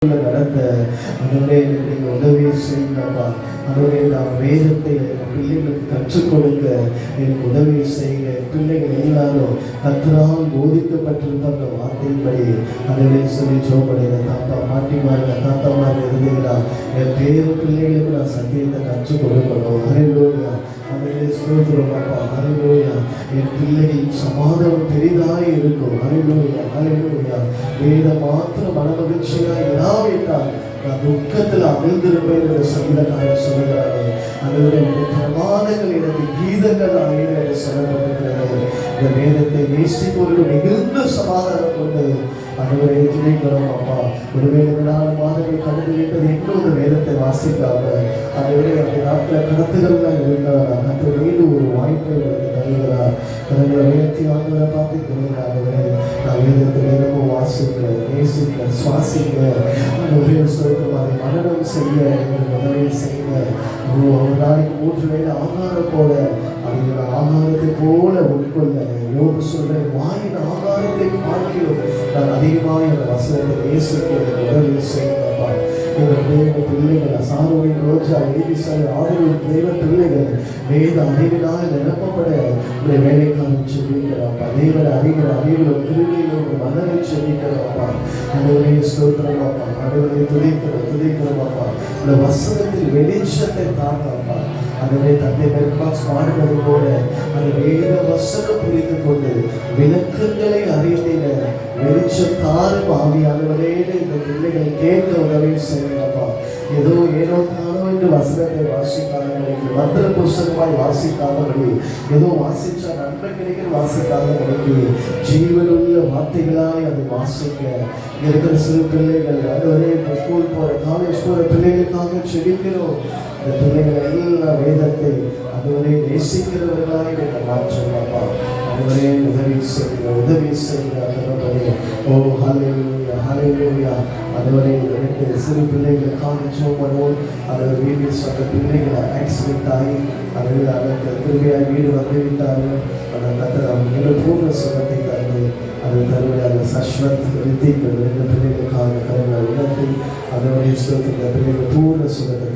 நடந்த அதனுடைய உதவியை செய்யுங்கப்பா. அதனுடைய நான் வேதத்தை பிள்ளைகளுக்கு கற்றுக் கொடுக்க எனக்கு உதவியை செய்யுங்க. பிள்ளைகள் எல்லாரும் கர்த்தரால் போதிக்கப்பட்டிருந்த அந்த வார்த்தையின்படி அதனுடைய சொல்லி ஜோபடையில தாத்தா பாட்டிமார்கள் தாத்தாமார்கள் இருந்தீங்களா என் பேரு பிள்ளைகளுக்கு நான் சத்தியத்தை கற்றுக் கொடுக்கணும். ஹல்லேலூயா ஸ்தோத்திரம் அப்பா. ஹல்லேலூயா என் பிள்ளைகளின் சமாதானம் பெரிதாய் இருக்கும். ஹல்லேலூயா ஹல்லேலூயா வேதம் மாத்திரம் மனமகிழ்ச்சியாய் இராவிட்டால் நான் துக்கத்தில் அமிழ்ந்திருப்பேன் சங்கீதக்கார சொல்கிறாரு. அதனுடைய பிரமாதங்கள் எனக்கு கீதங்கள் ஆகிய என்று சொல்லப்பட்டிருக்கிறது. இந்த வேதத்தை நேசிப்பவர்கள் மிகுந்த சமாதானம் கொண்டு அதனுடைய துணைக்கிறோம் அப்பா. ஒருவேளை 4 மாதங்கள் கடந்து விட்டது இன்னொரு வேதத்தை வாசிக்காம அதனுடைய அந்த நாட்கள் கடத்துகள்லாம் இருக்கிறார். அந்த மீண்டும் ஒரு வாய்ப்பை தருகிறார். அதனுடைய உயர்த்தி ஆண்டுகளை பார்த்து தருகிறார்களே. நான் வேதத்தை நேரமும் வாசிக்க நேசிக்க சுவாசிக்க ஒரே சொல்லும் அதை மனநம் செய்ய உதவி செய்ய ஒரு நாளைக்கு 3 வேளை ஆகாரம் போல அதை ஆகாரத்தை போல உட்கொள்ள யோகு சொல்ற வாயின் ஆகாரத்தை பார்க்கிறோம். நான் அதிகமாக இந்த வசனத்தை நேசிக்க உதவி செய்யப்பா. எங்கள் பிள்ளைகள் அசாரோவின் ரோஜா ஏபிசாய் ஆதரவு தேவ பிள்ளைகள் வேத அறிவினால் நிரப்பப்பட உடைய வேலைக்காரன் சொல்லிக்கிறாப்பா. தேவன அறிகிற அறிவிலும் கிருமையிலும் மனதை சொல்லிக்கிறாப்பா. அதனுடைய ஸ்தோத்திரமாப்பா. அதனுடைய துதிக்கிறோமாப்பா. இந்த வசனத்தில் வெளிச்சத்தை தாக்காப்பா. அதனுடைய தந்தை பெருமாள் பாடுவது போல அந்த வேத வசனம் புரிந்து கொண்டு விளக்கங்களை அறிந்திட வெளிச்சத்தாரும் ஆவியானவரே இந்த பிள்ளைகள் கேட்க உதவி செய்யப்பா. ஏதோ ஏனோ தானோ என்று வசனத்தை வாசிக்காதபடி மந்திர புஸ்தகமாய் வாசிக்காதபடி ஏதோ வாசிச்சா நன்மை கிடைக்கிற வாசிக்காதபடிக்கு ஜீவனுள்ள வார்த்தைகளாய் அதை வாசிக்க இருக்கிற சிறு பிள்ளைகள் அதுவரை ஸ்கூல் போற காலேஜ் போற பிள்ளைகளுக்காக செடிக்கிறோம். இந்த பிள்ளைகள் எல்லா வேதத்தை அதுவரை நேசிக்கிறவர்களாய் மாற்றப்பா. அதுவரை உதவி செய்கிறார். ஓ ஹல்லேலூயா ஹல்லேலூயா. அதுவரை 2 சிறு பிள்ளைகளுக்காக ஜெபம். அது வீடு சொந்த பிள்ளைகளை ஆக்சிடென்ட் ஆகி அதற்கு திரும்பியாக வீடு வந்து விட்டார்கள். அந்த கத்தர் அவங்க பூர்ண சுகத்தை தந்து அது தருவையாக சஸ்வத் ரித்திக் 2 பிள்ளைகளுக்காக கருங்களை உயர்த்தி அதனுடைய சுகத்தில் பிள்ளைகள் பூர்ண சுகத்தை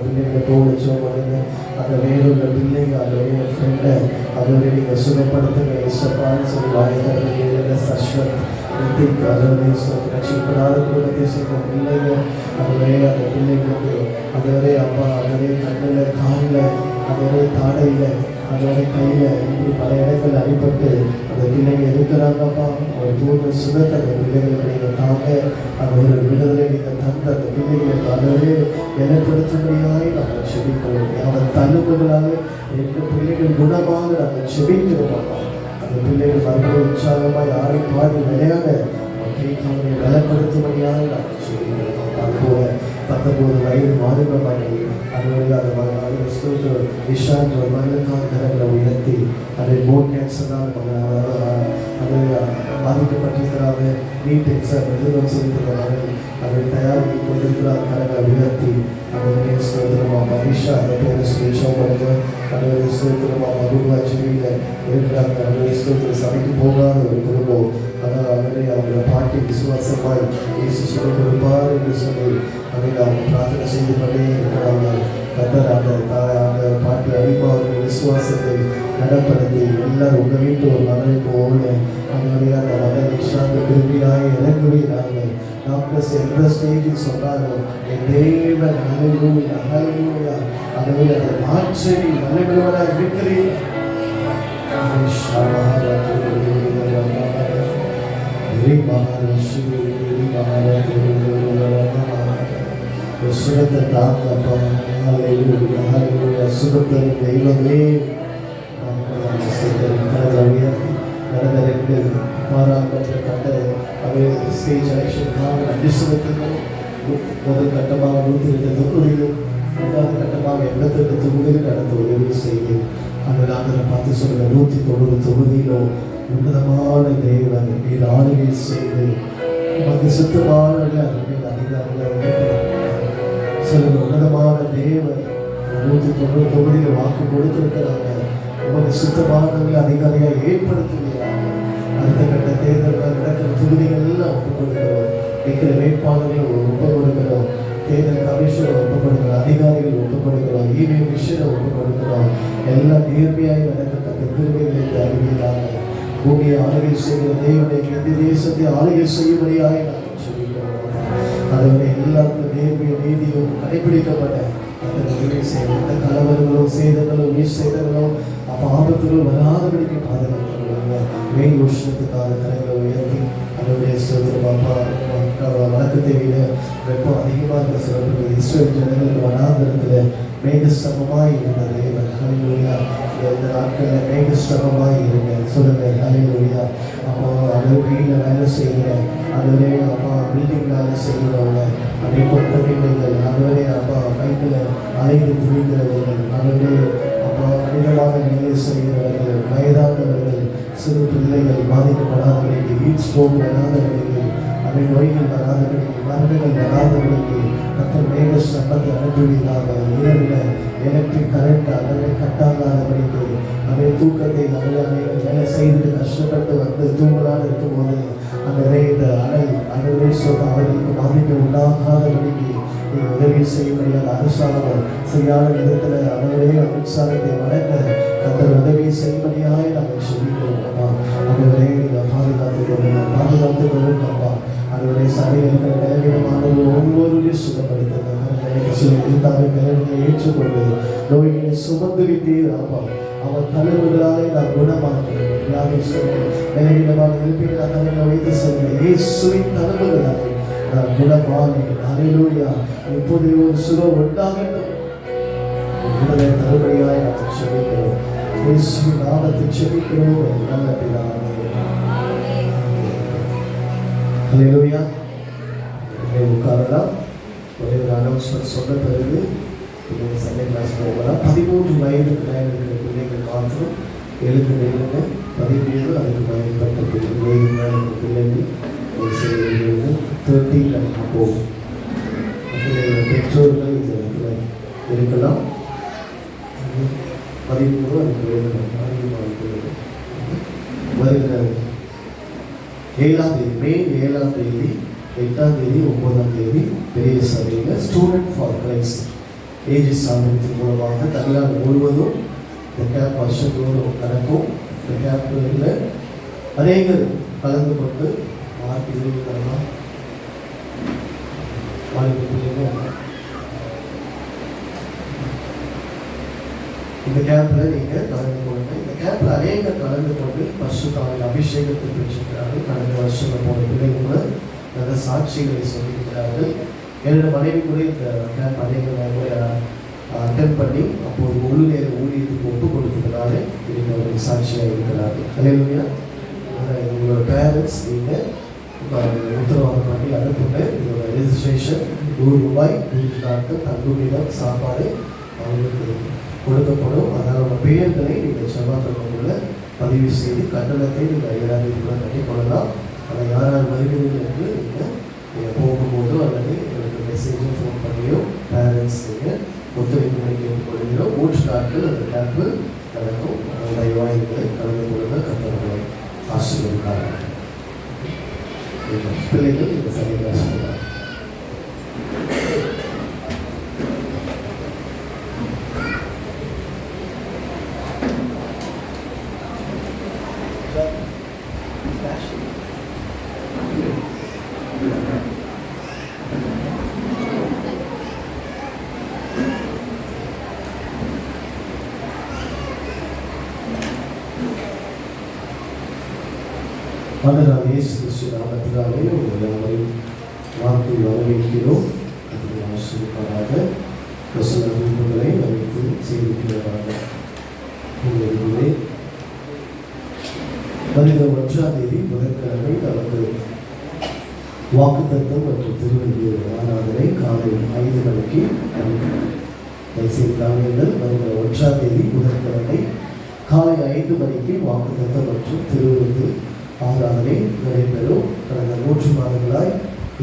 பிள்ளைகளை போல சோபடுங்க. அந்த வேறொரு பிள்ளைங்க அதோடைய ஃப்ரெண்டை அதோடைய நீங்கள் சுகப்படுத்துங்க. இஷ்டப்பான்னு சொல்லி வாய்ந்த சஸ்வத் ரித்திக் அதோடைய ரட்சிக்கப்படாத குடும்பத்தை சேர்ந்த பிள்ளைங்க அதுவரை அந்த பிள்ளைங்களுக்கு அதுவரை அப்பா அதுவரை கண்ணில் காலில் அதுவரை தாடையில் அதோடைய கையில் இப்படி பல இடங்கள் அடிபட்டு அந்த பிள்ளைங்க இருக்கிறாங்கப்பா. ஒரு பூர்ண சுகத்தை அந்த பிள்ளைகளுக்கு நீங்கள் தாங்க. அந்த ஒரு விடுதலை நீங்கள் தந்த அந்த பிள்ளைகளுக்கு அதுவரை ஏற்படுத்தும்படியாய் நாங்கள் செபிக்கிறோம். அவன் தள்ளுபடிகளாக 2 பிள்ளைகள் குணமாக நாங்கள் செபிக்கிறோம். அந்த பிள்ளைகள் மறுபடியும் உற்சாகமாக ஆடி பாடி விளையாட அவனை பலப்படுத்தும்படியாக நாங்கள் செபிக்கிறோம். அதுபோல 19 வயது மாறுபடி அதுவரை அந்த விஷாந்த் ஒரு மகளுக்கான கரங்களை உயர்த்தி அதை போன் கேன்சர்னால் அது பாதிக்கப்பட்டிருக்கிறாங்க. நீட் எக்ஸாம் எதிர்ப்பு செய்திருக்கிறாங்க. அதை தயாரித்து கொண்டிருக்கிறார். கரங்களை உயர்த்தி அதனுடைய ஸ்தோத்திரமாக விஷா அந்த பேரை சுரேஷாவது அதனுடைய ஸ்தோத்திரமாக மகுவாச்சியில் இருக்கிறாங்க. அதனுடைய ஸ்தோத்திர சபைக்கு போகாத ஒரு குடும்பம். ஆனால் அவரை அவங்கள பாட்டி விசுவாசமாய் இயேசு சொல்லிக் கொடுப்பார் என்று சொல்லி அதை அவங்க பிரார்த்தனை செய்து கொண்டே இருக்கிறாங்க. கத்தர் அந்த பாட்டி அறிவார்கள் விசுவாசத்தை நடப்படுத்தி எல்லாரும் உங்கள் வீட்டு ஒரு மகளை போல அதனுடைய அந்த மகன் விஷாந்த விரும்பியாய் இறங்குவீராங்க. டாக்டர்ஸ் எந்த ஸ்டேஜில் சொன்னாலும் என் தேவன் ஹல்லேலூயா ஹல்லேலூயா அதனுடைய அந்த மாற்றி நல்லவராக இருக்கிறீர். சுகத்தை தாங்கப்பா. சுகத்தை தெய்வமே நடந்த 2 மாறாட்ட கட்ட அவை ஸ்டேஜ் எலெக்ஷனுக்காக அடிசுகத்துக்கும் முதல் கட்டமாக 102 தொகுதியிலும் 2வது கட்டமாக 88 தொகுதியில் நடந்த உதவி செய்து அந்த நாங்கள் பார்த்து சொல்கிற 190 தொகுதியிலும் உன்னதமான தேவன் நீர் ஆளுகை செய்து நமக்கு சுத்தமான அதிகாரிகள் சொல்லுங்க. உன்னதமான தேவன் 190 தொகுதியில் வாக்கு கொடுத்திருக்கிறாங்க. உமக்கு சுத்தமானவர்கள் அதிகாரியாக ஏற்படுத்துகிறாங்க. அடுத்த கட்ட தேர்தல்கள் நடக்கிற தொகுதிகள் எல்லாம் ஒப்புக் கொடுக்கிறோம். இருக்கிற வேட்பாளர்கள் ஒப்புக் கொடுக்கிறோம், தேர்தல் கமிஷனை ஒப்புக் கொடுக்கிறோம், அதிகாரிகள் ஒப்புக் கொடுக்கிறோம், ஈவிஎம் மிஷினை ஒப்புக் கொடுக்கிறோம். எல்லாம் நேர்மையாய் நடக்கத்தக்க கிருபைகளை அறிவியலாக பூமியை ஆளுகை செய்கிற தேவனை இந்த தேசத்தை ஆளுகை செய்யும்படியாக நாங்கள் சொல்லிக்கிறோம். அதுவரை எல்லாருக்கும் நேர்மையும் நீதியும் கடைபிடிக்கப்பட்ட அந்த உதவி செய்ய எந்த கலவரங்களோ சேதங்களோ சேதங்களோ ஆபத்துகளோ வராதபடிக்கு பாதுகாத்துள்ளாங்க. வெயில் உஷ்ணத்துக்கான கரைகளை உயர்த்தி அதனுடைய வழக்கத்தை விட வெப்பம் அதிகமாக இருக்க சொல்லப்படுகிறது. இஸ்ரேல் ஜனங்களுக்கு வனாந்திரத்தில் மேகஸ்தமமாய் இருந்த தேவன் ஹல்லேலூயா. இந்த நாட்களில் மேகஸ்தமமாய் இருங்க சொல்லுங்க ஹல்லேலூயா. அப்போ அவர் வீட்டில் வேலை செய்கிற அதுவரே அப்பா பில்டிங் வேலை செய்கிறவங்க, அதே பொறுத்தவர்கள் அதுவரே அப்பா கையில் அலைந்து புரிகிறவர்கள், அதுவரே அப்பா மனிதமாக வேலை செய்கிறவர்கள், வயதானவர்கள், சிறு பிள்ளைகள் பாதிக்கப்படாதவர்களுக்கு ஹீட் ஸ்ட்ரோக் வராதவர்களுக்கு, அதை நோய்கள் வராதவர்களுக்கு, மரணங்கள் வராதவர்களுக்கு கர்த்தர் மேக ஸ்தம்பத்தை அனுப்புவதாக. இரவில் எலக்ட்ரிக் கரண்ட் அதனை கட்டாகாதபடிக்கு அதே தூக்கத்தை வேலை செய்து கஷ்டப்பட்டு வந்து தூங்கலான்னு இருக்கும்போது அந்த அனல் சொல்ல அவர்களுக்கு பாதிப்பு உண்டாகாதபடிக்கு நீங்கள் உதவி செய்யும்படியாக அரசாங்கம் சரியான விதத்தில் அவருடைய மின்சாரத்தை வழங்க கர்த்தர் உதவி செய்யும்படியாக நாங்கள் சொல்லிக்கிறோம். அவர்களே நீங்கள் பாதுகாத்து கொள்ளுங்கப்பா. அவருடைய சபையில் இருக்கிற நிலவீனமானவர்கள் ஒவ்வொருவரையும் சுகப்படுத்துங்க. ஏற்றுக்கொண்டு நோய்களை சுமந்து விட்டீர் அப்பா. அவர் தலைவர்களாலே நான் குணமாகிறேன். நிலவீனமாக இருப்பீர்கள் தலைமை வைத்து சொல்கிறேன். இயேசுவின் தலைவர்களாலே நான் குணமாகிறேன். ஹல்லேலூயா. இப்போது ஒரு சுகம் உண்டாகட்டும். உங்களை தருபடியாய் நாங்கள் செபிக்கிறோம். இயேசுவின் நாமத்தில் செபிக்கிறோம் நல்ல பிதாவே. ஹல்லேலூயா. உட்காரலாம். ஒரே ஒரு அனௌன்ஸ்மெண்ட் சொன்ன பிறகு சண்டே கிளாஸ் போகலாம். 13 வயதுக்கு மேலே இருக்கிற பிள்ளைகள் மாத்திரம் எழுந்து நில்லுங்க. 17 அதுக்கு மேற்பட்ட பிள்ளைகள் பிள்ளைகள் 13 நம்ம போகும். பெற்றோர்கள் இந்த இடத்துல இருக்கலாம். 13 அதுக்கு வருகிற 7ஆம் தேதி மே 7ஆம் தேதி 8ஆம் தேதி 9ஆம் தேதி பெரிய சபையில் ஸ்டூடெண்ட் ஃபார் கிரைஸ்ட் ஏஜ் ஸ்தாபனத்தின் மூலமாக தமிழ்நாடு முழுவதும் இந்த கேம்ப் வருஷத்தோறும் நடக்கும். இந்த கேம்பில் அநேகர் கலந்து கொண்டு மார்க் 20 இந்த கேம்பில் நீங்கள் கலந்து கொண்டு இந்த கேம்பில் அநேகர் கலந்து கொண்டு பரிசுத்தாவின் அபிஷேகத்தை பெற்றிருக்கிறார்கள். கடந்த வருஷம் போன பிள்ளைகள் நல்ல சாட்சிகளை சொல்லியிருக்கிறார்கள். என்னோட மனைவி கூட இந்த கேம்ப் அநேக அட்டன் பண்ணி அப்போது முழு நேர ஊழியத்துக்கு ஒப்புக் கொடுத்ததுனால இன்னைக்கு அவர்கள் சாட்சியாக இருக்கிறார்கள். ஹல்லேலூயா. உங்களோட பேரண்ட்ஸ் நீங்கள் உத்தரவாதம் பண்ணி அனுப்புங்க. இதோட ரெஜிஸ்ட்ரேஷன் ரூபாய் 3 நாட்கள் தங்குமிடம் சாப்பாடு அவங்களுக்கு கொடுக்கப்படும். அதனால் உங்கள் பெயர்களை நீங்கள் செவ்வாய்க்கிழமைக்குள்ள பதிவு செய்து கட்டணத்தை நீங்கள் 7,000 கட்டிக்கொள்ளலாம். அதை யாரால் வருகிறீர்கள் என்று நீங்கள் போகும்போதோ அல்லது எங்களுக்கு மெசேஜோ ஃபோன் பண்ணியோ பேரண்ட்ஸ் நீங்கள் ஒத்துழைப்புகளை கேட்டுக்கொள்கிறோம். 3 நாட்கள் அந்த கேம்ப்பு நடக்கும். தயவாய்களை கலந்து கொள்ளுங்க. கட்டணங்களை ஆசீர்வதிப்பார்கள். பிள்ளைகள் இந்த சபையில் சொல்லுவாங்க. ஆண்டவராகிய இயேசு கிறிஸ்து நாமத்தினாலே உங்களை யாவரையும் வாழ்த்தி வரவேற்கிறோம். அதில் ஆசீர்வாதமாக பிரசன்ன விருப்பங்களை அறிவித்து செய்திருக்கிறாங்க. உங்களுடைய வருகிற 1ஆம் தேதி புதன்கிழமை நமக்கு வாக்குத்தத்தம் மற்றும் திருவள்ளுவர் ஆராதனை காலை 5 மணிக்கு காலையில் வருகிற 1ஆம் தேதி புதன்கிழமை காலை 5 மணிக்கு வாக்குத்தத்தம் மற்றும் திருவள்ளுவர் ஆராதனை நடைபெறும். கடந்த 3 மாதங்களாய்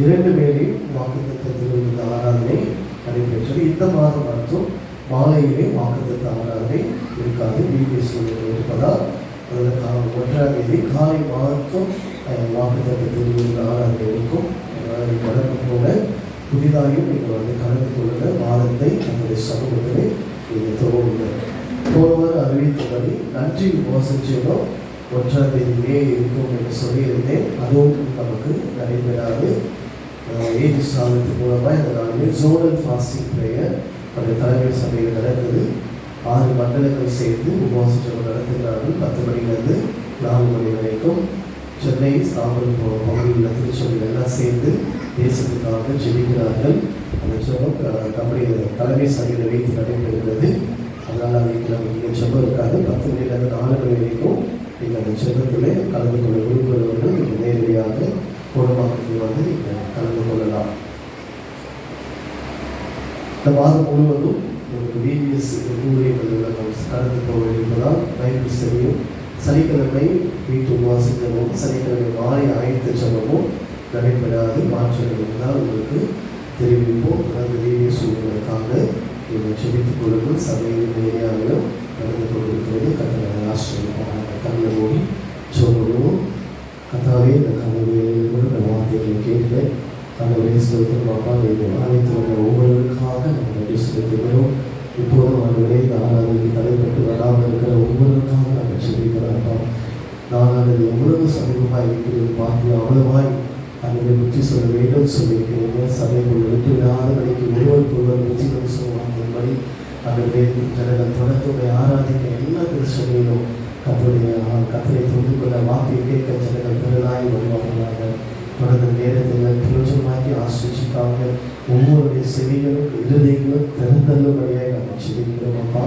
2 வேளை வாக்குத்தத்த திருவிழா ஆராதனை நடைபெற்றது. இந்த மாதம் மட்டும் மாலையிலே வாக்குத்தத்த ஆராதனை இருக்காது. வீட்டில் சூழ்நிலை இருப்பதால் அதில் 1ஆம் தேதி காலை மாதம் வாக்குத்தத்த திருவிழா ஆராதனை இருக்கும். போல புதிதாயும் நீங்கள் வந்து கலந்து கொள்ளுங்க. வாரத்தை நம்முடைய சமூகத்திலே நீங்கள் துவங்குங்க. போனவர் அறிவித்தபடி நன்றி உபவாசிச்சோம் 1ஆம் தேதி மே இருக்கும் என்று சொல்லியிருந்தேன். அதுவும் நமக்கு நடைபெறாது. ஏஜ் சாதனத்து மூலமாக இந்த நாளிலே ஜோனல் ஃபாஸ்டிங் ப்ரேயர் அந்த தலைமை சபையில் நடக்குது. 6 மண்டலங்கள் சேர்ந்து உபவாசம் நடத்துகிறார்கள். 10 மணிலேருந்து 4 மணி வரைக்கும். சென்னை தாம்பரம் பகுதியில் திருச்செந்தூர் எல்லாம் சேர்ந்து தேசத்துக்காக ஜெபிக்கிறார்கள். அந்த ஜெபம் நம்முடைய தலைமை சபையில் வைத்து நடைபெறுகிறது. அதனால் அன்றைக்கு நமக்கு ஜெபம் இருக்காது. 10 மணிலேருந்து 4 மணி வரைக்கும் நீங்கள் அந்த ஜெபத்திலே கலந்து கொள்ள விரும்புகிறவர்கள் நீங்கள் நேரடியாக குடும்பத்தில் வந்து நீங்கள் கலந்து கொள்ளலாம். இந்த மாதம் முழுவதும் உங்களுக்கு VBS ஊழியர்கள் கலந்து போக வேண்டியதால் பைபிள் ஸ்டடியும், சனிக்கிழமை வீட்டு உபவாசிக்கவும், சனிக்கிழமை மாலை ஆயத்த ஜெபமும் நடைபெறாது. மாற்றங்கள் இருந்தால் உங்களுக்கு தெரிவிப்போம். அந்த VBS ஊழியர்களுக்காக நீங்கள் ஜெபித்துக் கொள்ளுங்கள். சபையில் நேரடியாகவும் நடந்து கொண்டிருக்கிறது. கர்த்தரை ஆசீர்வதிப்பாராக. கண்ணை மூடி ஜெபம். கர்த்தாவே, இந்த கனவுகளோடு இந்த வார்த்தைகளை கேட்க நம்முடைய ஸ்தோத்திரம் அப்பா. அனைத்து ஒவ்வொருவருக்காக நம்ம நன்றி செலுத்துகிறோம். இப்போதும் அவர்களே இந்த ஆராதனைக்கு தலைப்பட்டு வராமல் இருக்கிற ஒவ்வொருவருக்காக நாங்கள் செலுத்துகிறோம் அப்பா. நான் எவ்வளவு சமீபமாக இருக்கிறது பார்த்து அவ்வளவாய் அதை புத்தி சொல்ல வேண்டும் சொல்லியிருக்கிறீங்க. சபைக்குள் விட்டுவிடாத வழிக்கு ஒருவருக்கொருவர் புத்திகள் சொல்லுவாங்கபடி அவருடைய ஜனங்கள் தொடர்புடைய ஆராதிக்க எல்லா திருச்சபையிலும் கத்தரை தொண்டு கொள்ள வார்த்தையை கேட்க ஜனங்கள் பெருளாய் வருவார்களாக. தொடர்ந்த நேரத்தில் பிரயோஜனமாக்கி ஆசிரிச்சிக்காக ஒவ்வொருடைய செவிகளும் இருதயங்களும் திறந்தள்ளும்படியாய் நாங்கள் செபிக்கிறோம் அப்பா.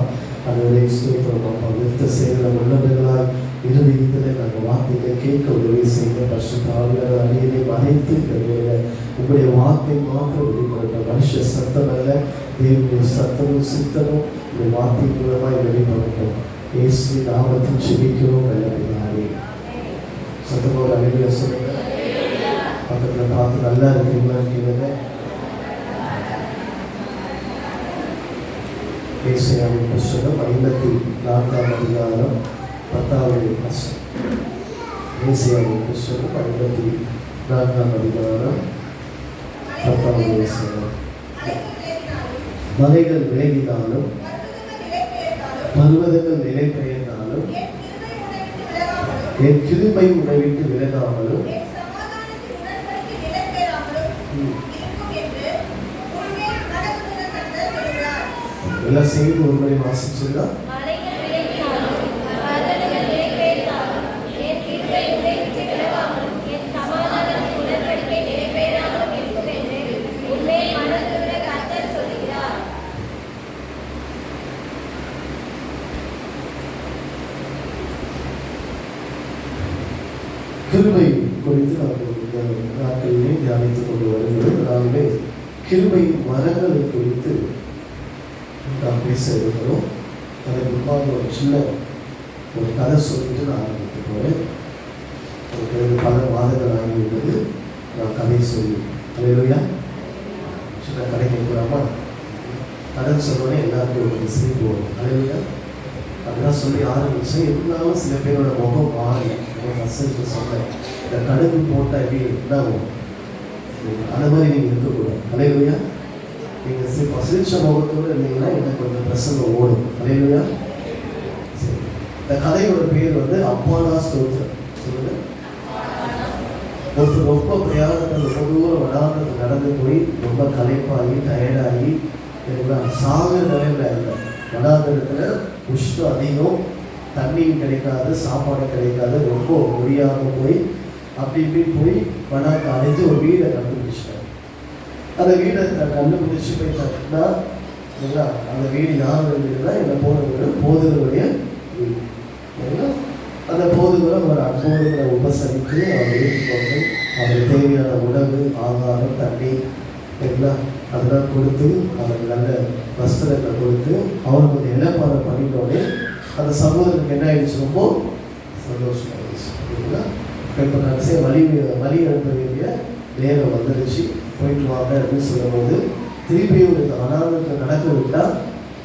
அதனுடைய ஸ்தோத்திரம் அப்பா. விருத்த செயல உள்ளவர்களாய் இருதயத்தில் நாங்கள் வார்த்தைகளை கேட்க உதவி செய்ய பரிசுத்தாவியார் அணியிலே மறைத்து உங்களுடைய வார்த்தை மாத்திரம் வெளிப்படுத்த. மனுஷ சத்தம் அல்ல, தேவனுடைய சத்தமும் சித்தமும் இந்த வார்த்தை மூலமாய் வெளிப்படட்டும். இயேசு நாமத்தில் செபிக்கிறோம் நல்ல பிதாவே. சத்தமோட அழகிய சொல்லுங்க. பக்கத்தில் பார்த்து நல்லா இருக்கீங்களா கேளுங்க. ஏசாயாவின் புத்தகம் 54ஆம் அதிகாரம் 10வது வசனம். ஏசாயாவின் புத்தகம் 54ஆம் அதிகாரம் 10வது வசனம். மலைகள் விலகினாலும் பர்வதங்கள் நிலை பெயர்ந்தாலும் என் கிருபை உன்னை விட்டு விலகாமலும் எல்லாம் சேர்ந்து ஒரு முறை வாசிச்சிருந்தா. கிருபை குறித்து நாட்களிலே தியானித்துக் கொண்டு வருகிறது. நாங்களே கிருபையின் மரங்களை குறித்து நாம் பேச இருக்கிறோம். அதற்கு முன்பாக ஒரு சின்ன ஒரு கதை சொல்லிட்டு நான் ஆரம்பித்து போகிறேன். எனக்கு பல மாதங்கள் ஆகிவிட்டது நான் கதையை சொல்லி. அல்லேலூயா. சின்ன கதை கேட்கலாமா? கதை சொன்னோடனே எல்லாருக்கும் ஒரு சிரிப்பு வரும். அல்லேலூயா. அப்படிதான் சொல்லி ஆரம்பிச்சு. இருந்தாலும் சில பேரோட முகம் மாறி ஃபஸ்ட்டு சொன்னேன், இந்த கடுகு போட்டால் எப்படி இருந்தாலும் அந்த மாதிரி நீங்கள் இருக்கக்கூடாது. அல்லேலூயா. நீங்கள் சிரிச்ச முகத்தோடு இருந்தீங்கன்னா எனக்கு கொஞ்சம் பிரசங்கம் ஓடும். அல்லேலூயா. சரி, இந்த கதையோட பேர் வந்து அப்பாடா ஸ்தோத்திரம். சொல்லுங்க. ஒருத்தர் ரொம்ப பிரயாணத்தில் ரொம்ப தூரம் வடானது நடந்து போய் ரொம்ப களைப்பாகி டயர்டாகி சாகிற நிலையில் இல்லை. வடாதத்துல உஷ்ணம் அதிகம், தண்ணியும் கிடைக்காது, சாப்பாடு கிடைக்காது, ரொம்ப முடியாமல் போய் அப்படி இப்படி போய் வடாக்கு அடைஞ்சு ஒரு வீடை கண்டுபிடிச்சிட்டாங்க. அந்த வீடை கண்டுபிடிச்சி போய் தட்டினா அந்த வீடு யாரோட வீடுனா என்ன போனவங்க போதவருடைய வீடு. அந்த போதவரை அவர் அன்போடு உபசரித்து அவர் ஏற்றுக்கொண்டு அவருக்கு தேவையான உணவு, ஆகாரம், தண்ணி எல்லாம் அதெல்லாம் கொடுத்து அவருக்கு நல்ல வஸ்திரங்களை கொடுத்து அவருக்கு ஒரு இழப்பாரம் பண்ணிட்டோடனே அந்த சகோதரனுக்கு என்ன ஆயிடுச்சு, ரொம்ப சந்தோஷமாயிடுச்சு. சரிங்களா? இப்போ கடைசியாக வழி அனுப்ப வேண்டிய நேரம் வந்துடுச்சு. போயிட்டு வாங்க அப்படின்னு சொல்லும்போது திருப்பி ஒரு அனாதத்தை நடக்க விட்டால்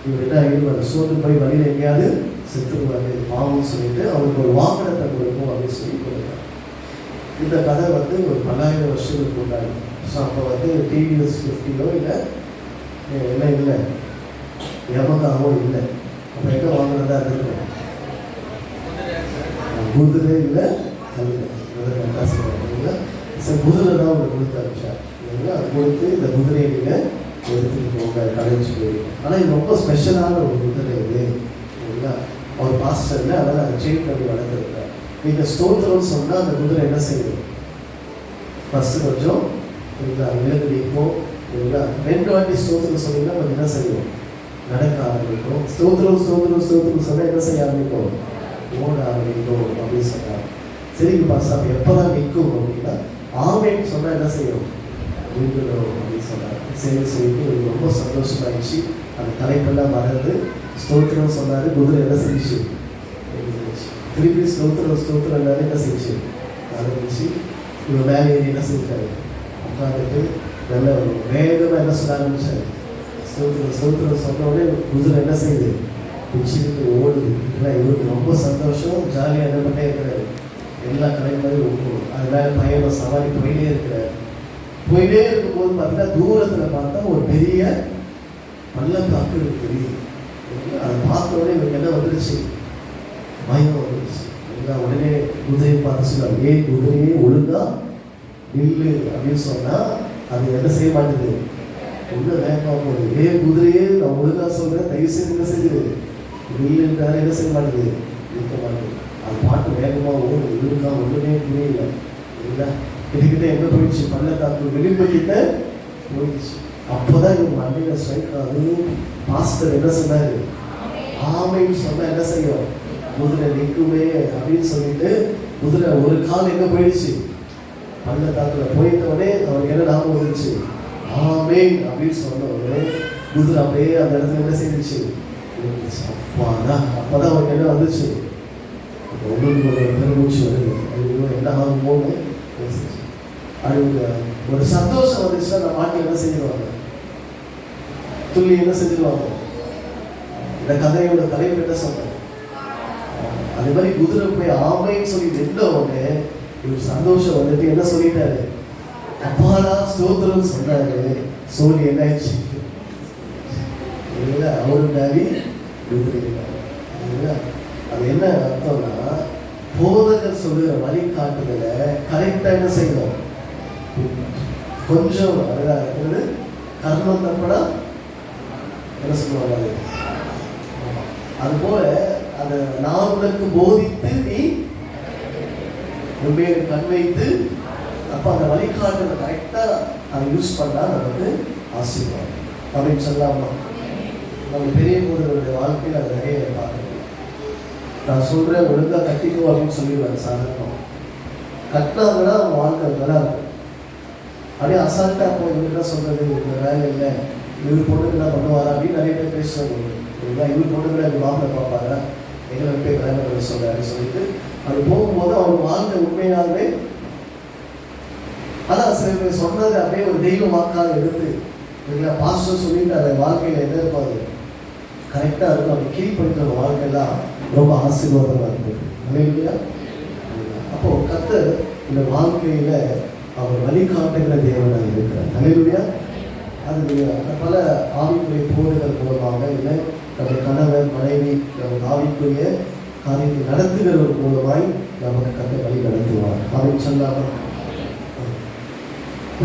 இவர் என்ன ஆகிடும், சோர்ந்து போய் வழியில் எங்கேயாவது செத்துருவாரு பாவம்னு சொல்லிட்டு அவருக்கு ஒரு வாகனத்தை கொடுக்கும் அப்படின்னு சொல்லி கொடுத்தாங்க. இந்த கதை வந்து ஒரு 10,000 வருஷங்களுக்கு முன்னாடி ஸோ அப்போ வந்து டிவிஎஸ் 50 இல்லை என்ன இல்லை யமகாவோ இல்லை. அப்போ எங்கே வாங்குறதா இருக்கும்? குதிரை இல்லை கல்வி காசு இல்லை. சார் குதிரை தான் உங்களுக்கு கொடுத்து அனுப்பிச்சார் இல்லைங்களா? அது கொடுத்து இந்த குதிரையை நீங்கள் எடுத்துகிட்டு போங்க கடைஞ்சி போய். ஆனால் இது ரொம்ப ஸ்பெஷலான ஒரு குதிரை இது இல்லைங்களா? அவர் பாஸ்டர் இல்லை, அதனால் அதை செயின் பண்ணி வளர்த்துருக்கார். நீங்கள் ஸ்தோத்திரம்னு சொன்னால் அந்த குதிரை என்ன செய்யும்? ஃபஸ்ட்டு கொஞ்சம் இல்லைங்களா விலகு நிற்போம் இல்லைங்களா? 2 வாட்டி ஸ்தோத்திரம் சொன்னீங்கன்னா கொஞ்சம் என்ன செய்யும்? நடக்க ஆரம்பிக்கும். ஸ்தோத்திரம் ஸ்தோத்திரம் ஸ்தோத்திரம் சொன்னால் என்ன செய்ய ஆரம்பிக்கும்? ஓட ஆரம்பிக்கும் அப்படின்னு சொன்னார். சரிங்க பாஸ்டர், அப்போ எப்போ தான் நிற்கும் அப்படின்னா ஆமேன்னு சொன்னால் என்ன செய்யும்? நிற்கணும் அப்படின்னு சொன்னார். சரி சொல்லிட்டு எனக்கு ரொம்ப சந்தோஷமாயிடுச்சு. அந்த தலைப்பெல்லாம் மறந்து ஸ்தோத்திரம் சொன்னார். குதிரை என்ன செஞ்சிச்சு? திருப்பி ஸ்தோத்திரம் ஸ்தோத்திரம் எல்லாரும் என்ன செஞ்சு ஆரம்பிச்சு இவர் மேலே என்ன செஞ்சாரு? உட்காந்துட்டு நல்ல வேகமாக என்ன சொல்ல ஆரம்பிச்சாரு? ஸ்தோத்திரம் ஸ்தோத்திரம் சொன்ன உடனே குதிரை என்ன செய்யுது? பிடிச்சிட்டு ஓடுது. இல்லை இவருக்கு ரொம்ப சந்தோஷம், ஜாலியாக என்ன பண்ணே இருக்கிறாரு. எல்லா கடையும் மாதிரி ஒப்பும் அதனால பயணம் சவாரி போயிட்டே இருக்கிறார். போயிட்டே இருக்கும்போது பார்த்தீங்கன்னா தூரத்தில் பார்த்தா ஒரு பெரிய பள்ளத்தாக்கு தெரியுது. அதை பார்த்த உடனே இவருக்கு என்ன வந்துருச்சு? பயம் வந்துருச்சு. உடனே குதிரையை பார்த்து சொன்னார், ஏன் குதிரையே ஒழுங்கா நில்லு அப்படின்னு சொன்னால் அது என்ன செய்ய மாட்டேது? உள்ள வேகமாக போகுது. ஏன் குதிரையே நான் ஒழுங்கா சொல்கிறேன், தயவு செய்து என்ன செய்யுது? நில்லுன்றாரு, என்ன செய்ய மாட்டேது? நிற்க மாட்டேது. அது பாட்டு வேகமாக ஓடும். இருக்கா ஒன்றுமே புரியல இல்லை. கிட்டக்கிட்ட எங்கே போயிடுச்சு? பள்ளத்தாக்கு விளிம்புக்கிட்ட போயிடுச்சு. அப்போதான் இவங்க அன்னைய ஸ்ட்ரைக் ஆகுது. மாஸ்டர் என்ன சொன்னார்? ஆமைன்னு சொன்னால் என்ன செய்யும்? குதிரை நிற்குமே அப்படின்னு சொல்லிட்டு குதிரை ஒரு கால் எங்கே போயிடுச்சு? பள்ளத்தாக்கில் போயிட்டோடனே அவருக்கு என்ன ஞாபகம் வந்துச்சு? ஆமே அப்படின்னு சொன்ன உடனே குதிரை அப்படியே அந்த இடத்துல என்ன செய்துச்சு? அப்பாதான். அப்போதான் அவருக்கு என்ன வந்துச்சு? உங்களுக்கு ஒரு பெருமூச்சு வருது. ஐயோ என்ன ஆகுமோன்னு அது ஒரு சந்தோஷம் வந்துச்சுன்னா அந்த பாட்டி என்ன செஞ்சிருவாங்க? துள்ளி என்ன செஞ்சிருவாங்க? இந்த கதையோட தலைவர் என்ன சொன்னாங்க? அதே மாதிரி குதிரை போய் ஆமைன்னு சொல்லி நின்ற உடனே இவர் சந்தோஷம் வந்துட்டு என்ன சொல்லிட்டாரு? அப்பாடா ஸ்தோத்திரம் சொன்னாரு. சொல்லி என்ன ஆயிடுச்சு? இல்லைங்களா? அவரு டாடி குதிரை இல்லைங்களா? அது என்ன அர்த்தம்னா போதகர் சொல்லுற வழிகாட்டுதலை கரெக்டாக என்ன செய்யணும்? கொஞ்சம் அழகாக இருக்கிறது. கர்மம் தப்படா என்ன சொல்லுவாங்க? அது அதுபோல அதை நான் உனக்கு போதித்து நீ உண்மையை கண் வைத்து அப்போ அந்த வழிகாட்டுதலை கரெக்டாக அதை யூஸ் பண்ணால் நமக்கு ஆசீர்வாதம் அப்படின்னு சொல்லாமா? நம்ம பெரிய போதவருடைய வாழ்க்கையில் அதை நிறைய பார்க்கணும். நான் சொல்கிறேன் ஒழுங்காக கட்டிக்கோ அப்படின்னு சொல்லிடுவாங்க. சாதாரணம் கட்டினாங்கன்னா அவங்க வாழ்க்கை நல்லா இருக்கும். அப்படியே அசால்ட்டாக அப்போ இவங்க என்ன சொல்கிறது? இவங்க வேலை இல்லை, இவர் பொண்ணுக்கு என்ன பண்ணுவாரா அப்படின்னு நிறைய பேர் பேசுவாங்க. இவர் பொண்ணுங்களை எங்கள் மாப்பிள்ளை பார்ப்பாரா, எங்களை போய் கல்யாணம் பண்ண சொல்கிறாருன்னு சொல்லிட்டு அது போகும்போது அவங்க வாழ்க்கை உண்மையாகவே அதான் சில பேர் சொன்னது அப்படியே ஒரு தெய்வ வாக்காக எடுத்து இல்லைங்களா? பாஸ்டர் சொல்லிட்டு அந்த வாழ்க்கையில் என்ன இருப்பாது? கரெக்டாக இருக்கும். அப்படி கீழ்ப்படுத்துற வாழ்க்கையெல்லாம் ரொம்ப ஆசீர்வாதமாக இருக்குது. இல்லையா? அப்போது கர்த்தர் இந்த வாழ்க்கையில் அவர் வழிகாட்டுகிற தேவனாக இருக்கிறார். அல்லேலூயா. அது பல ஆவிக்குரிய போதகர் மூலமாக இல்லை நம்முடைய கணவர் மனைவி நம்ம ஆவிக்குரிய காரியத்தை நடத்துகிறவர் மூலமாய் நமக்கு கர்த்தர் வழி நடத்துவார் அப்படின்னு சொன்னாங்க.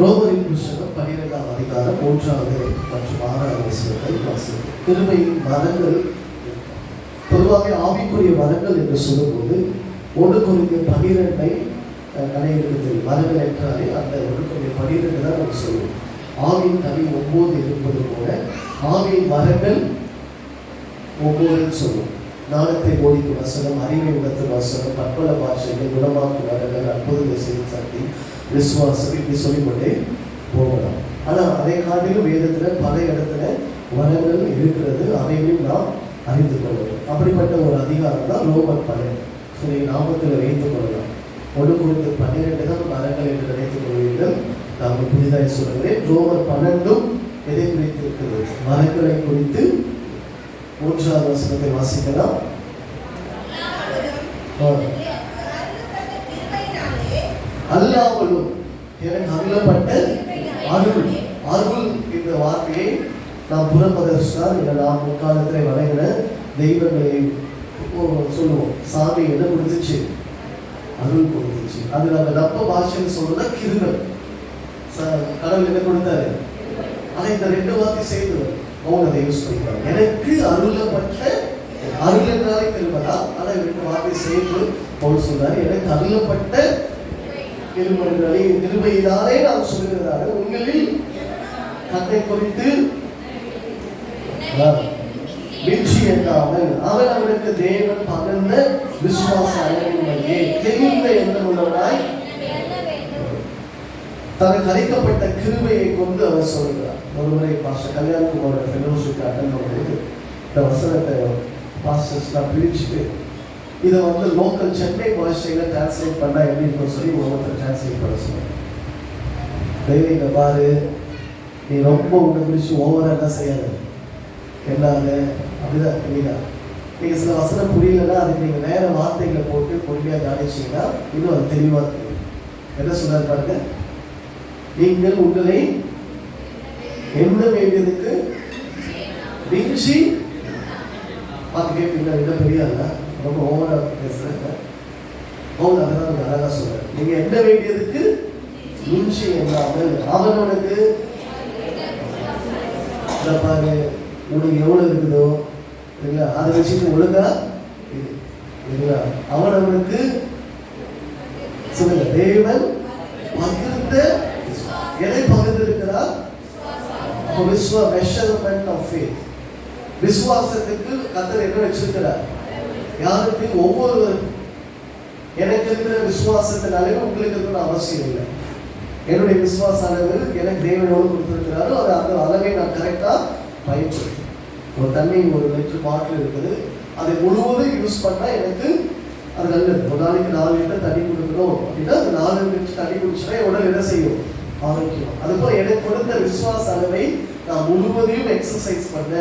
ரோமரின் புஸ்தகம் 12ஆம் அதிகாரம் 3வது மற்றும் 6வது வசனத்தை வாசிக்கிறோம். கிருபையின் வரங்கள் பொதுவாக ஆவிக்குரிய வரங்கள் என்று சொல்லும்போது 1 கொரிந்தியர் 12 கடையிற்கு வரங்கள் என்றாலே அந்த 1 கொரிந்தியர் 12 தான் நம்ம சொல்லுவோம். ஆவியின் கனி 9 இருப்பது போல ஆவியின் வரங்கள் 9 சொல்லுவோம். ஞானத்தை போதிக்கும் வசனம், அறிவை உணர்த்தும் வசனம், பற்பல பாஷைகள், குணமாக்கும் வரங்கள், அற்புதங்கள் செய்யும் சக்தி, விசுவாசம், இப்படி சொல்லிக்கொண்டே போகலாம். ஆனால் அதை காட்டிலும் வேதத்தில் பல இடத்துல வரங்கள் இருக்கிறது. அதையும் நாம் அறிந்து கொள்ளணும். அப்படிப்பட்ட ஒரு அதிகாரம் தான் ரோமர் 12. சரி, நாமத்தில் வைத்துக் கொள்ளலாம். 1 கொரிந்தியர் 12 தான் வரங்கள் என்று நினைத்துக் கொள்வீர்கள். நாங்கள் புதிதாக சொல்கிறேன். ரோமர் 12 எதை குறித்து இருக்கிறது? வரங்களை குறித்து. 3வது வசனத்தை வாசிக்கலாம். அல்லாமலும் எனக்கு அருளப்பட்ட அருள். அருள் என்ற வார்த்தையை நாம் புறப்பதற்காக இல்லை, நாம் முற்காலத்தில் வணங்கின தெய்வங்களை சொல்லுவோம். சாமி என்ன கொடுத்துச்சு? அருள் கொடுத்துச்சு. அது நம்ம நம்ம பாஷைன்னு சொல்றதா கிருபை. கடவுள் என்ன கொடுத்தாரு? அதை இந்த 2 வார்த்தை சேர்ந்து அவங்க அதை யூஸ் பண்ணிக்கிறாங்க. எனக்கு அருளப்பட்ட, அருள் என்றாலே கிருபை, ஆனா 2 வார்த்தை சேர்த்து பவுல் சொல்றாரு, எனக்கு அருளப்பட்ட கிருபைகளை கிருபையினாலே நாம் சொல்லுகிறாரு, உங்களில் தன்னை குறித்து வீழ்ச்சி எண்ணாமல் அவன் அவனுக்கு தேவன் பகிர்ந்த விசுவாச அளவின்மையே தெளிந்த எண்ணம் உள்ளவனாய் தனக்கு அளிக்கப்பட்ட கிருபையை கொண்டு அவர் சொல்கிறார். ஒருமுறை பாஸ்டர் கல்யாண்குமாரோட ஃபெலோஷிப் அட்டெண்ட் பண்ணும்போது இந்த வசனத்தை பாஸ்டர்ஸ் நான் பிரிச்சுட்டு இதை லோக்கல் சென்னை பாஷையில டிரான்ஸ்லேட் பண்ணா எப்படி இருக்கும் சொல்லி ஒவ்வொருத்தர் டிரான்ஸ்லேட் பண்ண சொன்னாங்க. தெய்வீக பாரு, நீ ரொம்ப உன்னை குறிச்சு ஓவரா என்ன செய்யாது எல்லாரு அப்படிதான் இல்லையா? நீங்க சில வசனம் புரியலன்னா அதுக்கு நீங்க வேற வார்த்தைகளை போட்டு பொறுமையா கவனிச்சீங்கன்னா இன்னும் அது தெளிவா தெரியும். என்ன சொன்னார் பாருங்க, நீங்கள் உங்களை எண்ண வேண்டியதுக்கு மிஞ்சி பார்த்து கேட்பீங்க. என்ன பெரிய ரொம்ப ஓவரா பேசுறாங்க. பவுல் அதான் அழகா சொல்றாரு, நீங்க எண்ண வேண்டியதுக்கு மிஞ்சி எண்ணாமல் அவனவனுக்கு பாரு உனக்கு எவ்வளவு இருக்குதோ இல்லைங்களா அதை வச்சுட்டு ஒழுங்கா இல்லைங்களா அவனவனுக்கு சொல்லுங்க, தேவன் பகிர்ந்த எதை பகிர்ந்திருக்கிறார்? Measurement of faith. விசுவாசத்துக்கு கர்த்தர் என்ன வச்சிருக்கிறார்? யாருக்கு? ஒவ்வொருவருக்கும். எனக்கு இருக்கிற விசுவாசத்தின் அளவு உங்களுக்கு இருக்கணும் அவசியம் இல்லை. என்னுடைய விசுவாச அளவு எனக்கு தேவன் எவ்வளவு கொடுத்திருக்கிறாரோ அது அந்த அளவை நான் கரெக்டா பயன்படுத்தும். ஒரு தண்ணி 1 லிட்டர் பாட்டில் இருக்குது, அதை முழுவதும் யூஸ் பண்ணா எனக்கு அது நல்லது. ஒரு நாளைக்கு 4 லிட்டர் தண்ணி கொடுக்கணும் அப்படின்னா அது 4 லிட்டர் தண்ணி குடிச்சுன்னா உடல் என்ன செய்யும்? ஆரோக்கியம். அதுபோல எனக்கு கொடுத்த விசுவாச அளவை நான் முழுவதையும் எக்ஸசைஸ் பண்ண,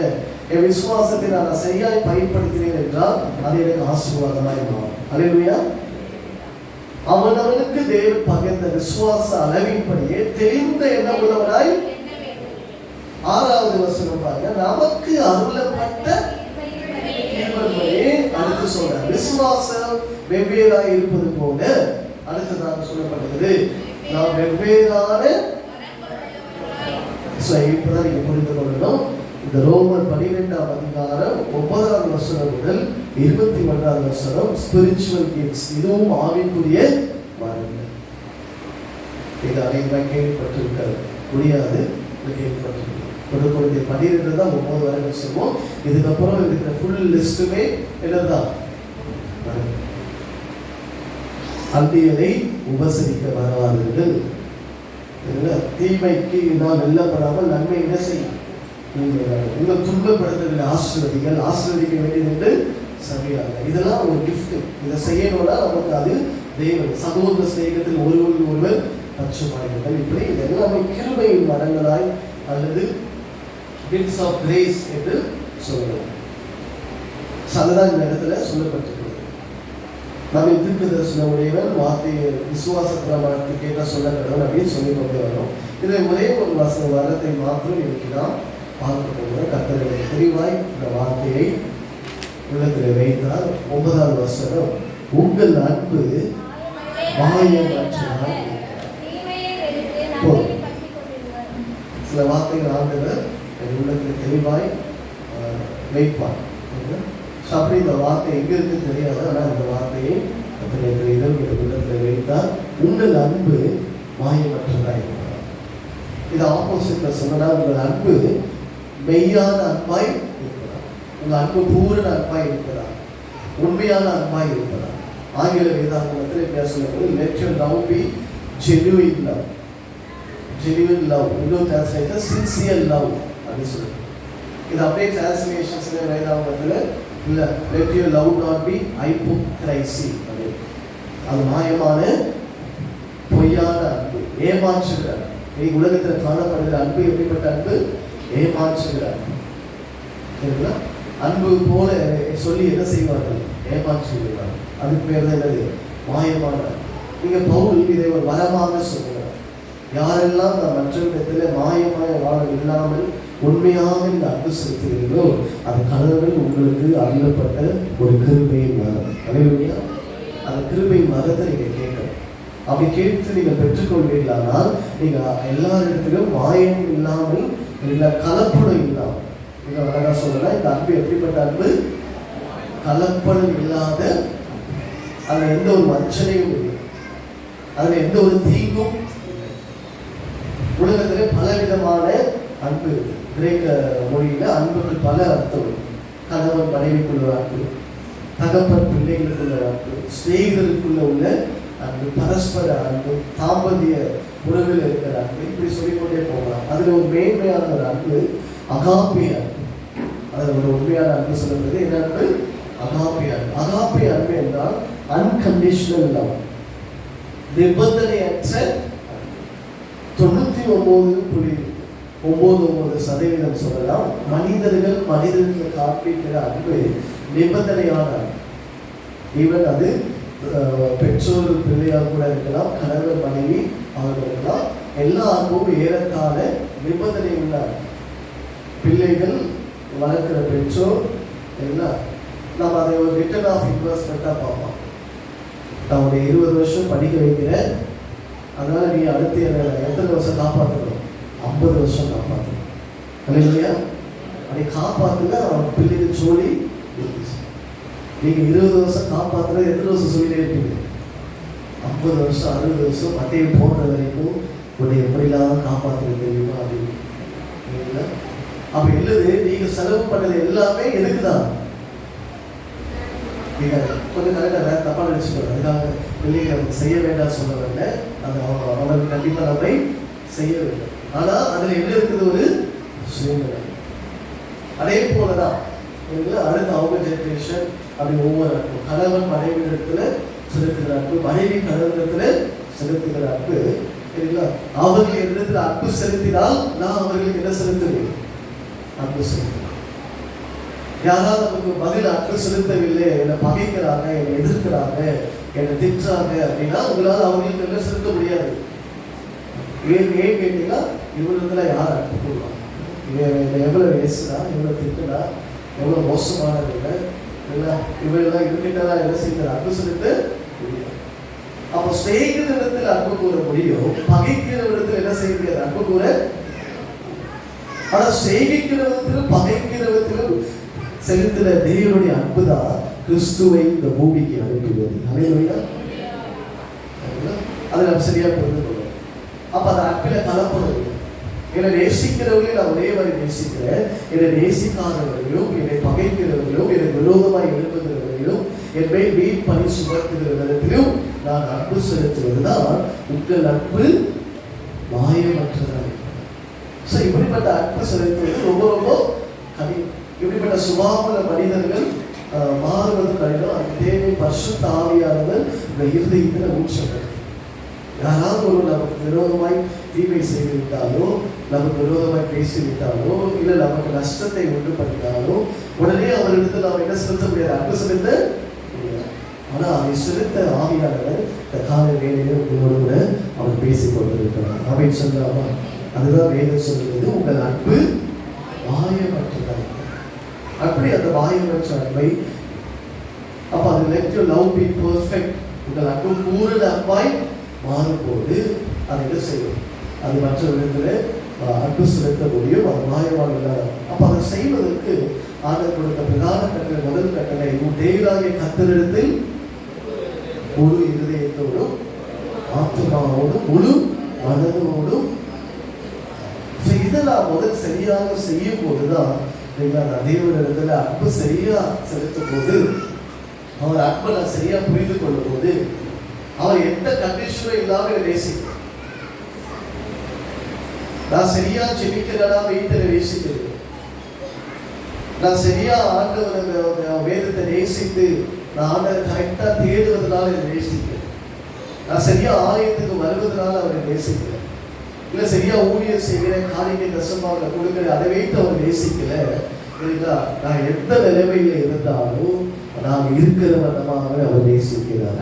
என் விசுவாசத்தை நான் சரியாய் பயன்படுத்தினேன் என்றால் அது எனக்கு ஆசீர்வாதமாய் மாறும். அல்லேலூயா. அவனவனுக்கு தேவன் பகிர்ந்த விசுவாச அளவின்படியே தெளிந்த எண்ணம் உள்ளவனாய். 6வது வசனம் பாருங்க, நமக்கு அருளப்பட்ட அடுத்து சொல்ற விசுவாசம் வெவ்வேறாய் இருப்பது போல அடுத்ததாக சொல்லப்படுகிறது. நாம் வெவ்வேறான இப்பதான் நீங்க புரிந்து கொள்ளணும். இந்த ரோமர் 12ஆம் அதிகாரம் 9வது வசனம் முதல் 21வது வசனம் ஸ்பிரிச்சுவல் கிஃப்ட்ஸ், இதுவும் ஆவிக்குரிய வரங்கள். இது அனைவரும் கேள்விப்பட்டிருக்க முடியாது, கேள்விப்பட்டிருக்க கொடுக்கக்கூடிய 12 தான் 9 வரை சொல்லுவோம். இதுக்கப்புறம் இருக்கிற ஃபுல் லிஸ்ட்டுமே என்னதான்? அந்தியரை உபசரிக்க வரவாதீர்கள். தீமைக்கு நான் வெல்லப்படாமல் நன்மை என்ன செய்யும்? உங்கள் துன்பப்படுத்தவில்லை ஆசீர்வதிகள், ஆசீர்வதிக்க வேண்டியது என்று சரியாக. இதெல்லாம் ஒரு கிஃப்ட். இதை செய்யணும்னா நமக்கு அது தெய்வம். சகோதர ஸ்நேகத்தில் ஒருவர் பட்சமாயிருங்கள். இப்படி இதெல்லாம் கிருபையின் மரங்களாய் அல்லது gifts of grace என்று சொல்லலாம். அதுதான் இந்த இடத்துல சொல்லப்பட்டிருக்கிறது. நம்ம தீர்க்கதரிசன உடையவன் வார்த்தையை விசுவாச பிரமாணத்துக்கு கேட்க சொல்ல கடவுள் அப்படின்னு சொல்லி கொண்டு வரோம். இதை ஒரே ஒரு வரத்தை மாத்திரம் இன்னைக்கு நாம் பார்க்க போகிறோம். கர்த்தரை தெளிவாய் இந்த வார்த்தையை உள்ளத்தில் வைத்தால் 9வது வசனம், உங்கள் அன்பு மாயமற்றதாய். சில வார்த்தைகள் ஆண்டவர் உள்ளத்தில் தெளிவாய் வைப்பார். அப்படி இந்த வார்த்தை எங்க இருக்கு தெரியாது, ஆனால் இந்த வார்த்தையை உள்ளத்தில் வைத்தால் உங்கள் அன்பு மாயமற்றதாய். இது ஆப்போசிட்ல சொன்னா உங்கள் அன்பு மெய்யான அன்பாய் இருக்கிறார், உங்கள் அன்பு பூரண அன்பாய் இருக்கிறார், உண்மையான அன்பாய் இருக்கிறார். ஆங்கில வேதாகமத்தில் என்ன சொல்லும்போது let your love be genuine love. genuine love. இன்னொரு டிரான்ஸ்லேஷன் sincere love அப்படின்னு சொல்லுது. இது அப்படியே டிரான்ஸ்லேஷன்ஸ்ல வேதாகமத்தில் இல்ல let your love not be hypocrisy. அது மாயமான பொய்யான அன்பு, ஏமாற்றுகிற அன்பு. உலகத்தில் காணப்படுகிற அன்பு எப்படிப்பட்ட அன்பு? ஏமாற்றுகிற அன்பு. அன்பு போல சொல்லி என்ன செய்வார்கள்? ஏமாற்றுகிறார்கள். அதுக்கு பேர் தான் என்னது? மாயமான. நீங்க பவுல் இதை ஒரு வரமாக சொல்கிறார். யாரெல்லாம் நான் மற்றவரிடத்துல மாயமாய வாழ இல்லாமல் உண்மையாக இந்த அன்பு செலுத்துகிறீர்களோ அது கடவுள் உங்களுக்கு அருளப்பட்ட ஒரு கிருபையின் மரம். அல்லேலூயா. அந்த கிருபையின் மரத்தை நீங்க கேட்கணும். அப்படி கேட்டு நீங்க பெற்றுக்கொள்வீர்களானால் நீங்க எல்லா இடத்திலும் மாயம் இல்லாமல் இல்லை கலப்படம் இல்லாமல், நீங்க அழகா சொல்லலாம், இந்த அன்பு எப்படிப்பட்ட அன்பு? கலப்படம் இல்லாத, அதுல எந்த ஒரு வஞ்சனையும் இல்லை, அதுல எந்த ஒரு தீங்கும். உலகத்திலே பலவிதமான அன்பு இருக்கு. கிரேக்க மொழியில அன்புக்கு பல அர்த்தம். கணவன் மனைவிக்குள்ள அன்பு, தகப்பன் பிள்ளைகளுக்குள்ள அன்பு, ஸ்நேகிதருக்குள்ள உள்ள அன்பு, பரஸ்பர அன்பு, தாம்பதிய உறவில் இருக்கிற அன்பு, இப்படி சொல்லிக்கொண்டே போகலாம். அதுல ஒரு மேன்மையான ஒரு அன்பு அகாப்பே அன்பு. அதுல ஒரு உண்மையான அன்பு சொல்லுறது என்ன அன்பு? அகாப்பே அன்பு. அகாப்பே அன்பு என்றால் அன்கண்டிஷனல் லவ், நிபந்தனையற்ற 99.99% சொல்லலாம். மனிதர்கள் காண்பிக்கிற அன்பு நிபந்தனையான அன்பு. ஈவன் அது பெற்றோர் பிள்ளையாக கூட இருக்கலாம், கணவர் மனைவி அவர்கள் இருக்கலாம். எல்லா அன்பும் ஏறத்தாழ நிபந்தனை உள்ள பிள்ளைகள் வளர்க்கிற பெற்றோர் எல்லாம் நம்ம அதை ஒரு ரிட்டர்ன் ஆஃப் இன்வெஸ்ட்மெண்ட்டாக பார்ப்போம். நான் ஒரு 20 வருஷம் படிக்க வைக்கிறேன், அதனால நீ அடுத்து எத்தனை வருஷம் காப்பாற்றணும்? 50 வருஷம் காப்பாற்றணும். இல்லையா? அப்படி காப்பாற்றுங்க. அவன் பிள்ளைகள் சொல்லி நீங்க 20 வருஷம் காப்பாற்றுறது எத்தனை வருஷம் சொல்லிட்டே இருப்பீங்க? 50 வருஷம் 60 வருஷம் மட்டையை போடுற வரைக்கும் உன்னை எப்படிலாம் காப்பாற்றுறது தெரியுமா அப்படின்னு. அப்ப இல்லது நீங்க செலவு பண்ணது எல்லாமே எதுக்குதான்? நீங்க கொஞ்சம் கரெக்டாக தப்பா நினைச்சுக்கணும். அதுக்காக பிள்ளைங்க செய்ய வேண்டாம் சொல்ல வரல, அது அவங்களுக்கு கண்டிப்பா நம்மை செய்ய வேண்டும். ஆனா அதுல என்ன இருக்குது? ஒரு சூழ்நிலை. அதே போலதான் அடுத்த அவங்க ஜெனரேஷன் அப்படி ஒவ்வொரு அன்பு, கணவன் மனைவிடத்துல செலுத்துகிற அன்பு, மனைவி கணவனிடத்துல செலுத்துகிற அன்பு, சரிங்களா? அவர்கள் இடத்துல அன்பு செலுத்தினால் நான் அவர்களுக்கு என்ன செலுத்துவேன்? அன்பு செலுத்துவேன். யாராவது நமக்கு பதில் அன்பு செலுத்தவில்லை, என்னை பகைக்கிறாங்க, என்னை எதிர்க்கிறாங்க, என்னை திட்டுறாங்க அப்படின்னா உங்களால் அவங்களுக்கு என்ன செலுத்த முடியாது. ஏன் கேட்டீங்கன்னா இவரிடத்துல யார் அன்பு போடுவாங்க? இவன் எவ்வளவு பேசுறா, இவ்வளவு திட்டுனா, எவ்வளவு மோசமானது இல்லை, இவெல்லாம் இருக்கிட்டதா என்ன செய்கிற அன்பு செலுத்த முடியும். அப்போ ஸ்நேகித இடத்துல அன்பு கூற முடியும், பகைக்கிற இடத்துல என்ன செய்ய முடியாது? அன்பு கூற. ஆனா ஸ்நேகிக்கிற விதத்திலும் பகைக்கிற விதத்திலும் செலுத்துற தேவனுடைய அன்பு தான் கிறிஸ்துவை இந்த பூமிக்கு அனுப்புவது. அல்லேலூயா. அதை நம்ம சரியா புரிந்து கொள்ளும். அப்ப அந்த அன்பில கலப்படம். என்னை நேசிக்கிறவர்களே நான் ஒரே மாதிரி நேசிக்கிறேன், என்னை நேசிக்காதவர்களையும் என்னை பகைக்கிறவர்களையும் என்னை விரோதமாய் எழுப்புகிறவர்களையும் என் மேல் வீண் பணி சுமத்துகிற விதத்திலும் நான் அன்பு செலுத்துவதுதான் உங்கள் அன்பு மாயமற்றதாக. இப்படிப்பட்ட அன்பு செலுத்துவது ரொம்ப ரொம்ப கடினம். இப்படிப்பட்ட சுபாவ மனிதர்கள் மாறுவது கடினம். அந்த தேவை பரிசுத்த ஆவியானவர் இந்த இருதயத்தில் ஊற்றப்படுது. யாராவது ஒரு நமக்கு விரோதமாய் தீமை செய்து விட்டாலோ, நமக்கு விரோதமாய் பேசிவிட்டாலோ, இல்லை நமக்கு நஷ்டத்தை உண்டு பண்ணினாலோ உடனே அவரிடத்தில் நாம் என்ன செலுத்த முடியாது? அன்பு செலுத்த முடியாது. ஆனால் அதை செலுத்த ஆவியானவர் இந்த கால வேலையில உங்களோடு கூட அவர் பேசிக் கொண்டிருக்கிறார். அவை சொல்லாமா? அதுதான் வேதம் சொல்லுவது, உங்கள் அன்பு மாயமற்றதாக. அப்படி அந்த மாயமற்ற அன்பை, அப்ப அது let your love be perfect, உங்கள் அன்பு பூரண அன்பாய் மாறும்போது அதை என்ன செய்யும்? அது மற்ற விதத்தில் அன்பு செலுத்த முடியும். அது மாயமாக இல்லாத. அப்ப அதை செய்வதற்கு ஆண்டவர் கொடுத்த பிரதான கட்டளை, முதல் கட்டளை, உன் தேவனாகிய கர்த்தரிடத்தில் முழு இருதயத்தோடும் ஆத்துமாவோடும் முழு மனதோடும். இதை நான் முதல் சரியாக செய்யும் போதுதான் தேவனிடத்துல அன்பு சரியா செலுத்தும் போது, அவர் அன்பை நான் சரியா புரிந்து கொள்ளும் போது, அவர் எந்த கண்டிஷனும் இல்லாம நேசிக்கிறார். நான் சரியா ஜெபிக்கிறேனா வீட்டில் நேசிக்கிறேன், நான் சரியா ஆண்டவர் வேதத்தை நேசித்து நான் ஆண்டவர் கரெக்டா தேடுவதனால நேசிக்கிறேன், நான் சரியா ஆலயத்துக்கு வருவதனால அவரை நேசிக்கிறேன், இல்லை சரியா ஊழியர் செய்கிறேன், காணிக்கை தசமாக கொடுக்கிறேன், அதை வைத்து அவர் நேசிக்கல. நான் எந்த நிலைமையில இருந்தாலும் நான் இருக்கிற வண்ணமாக அவர் நேசிக்கிறார்.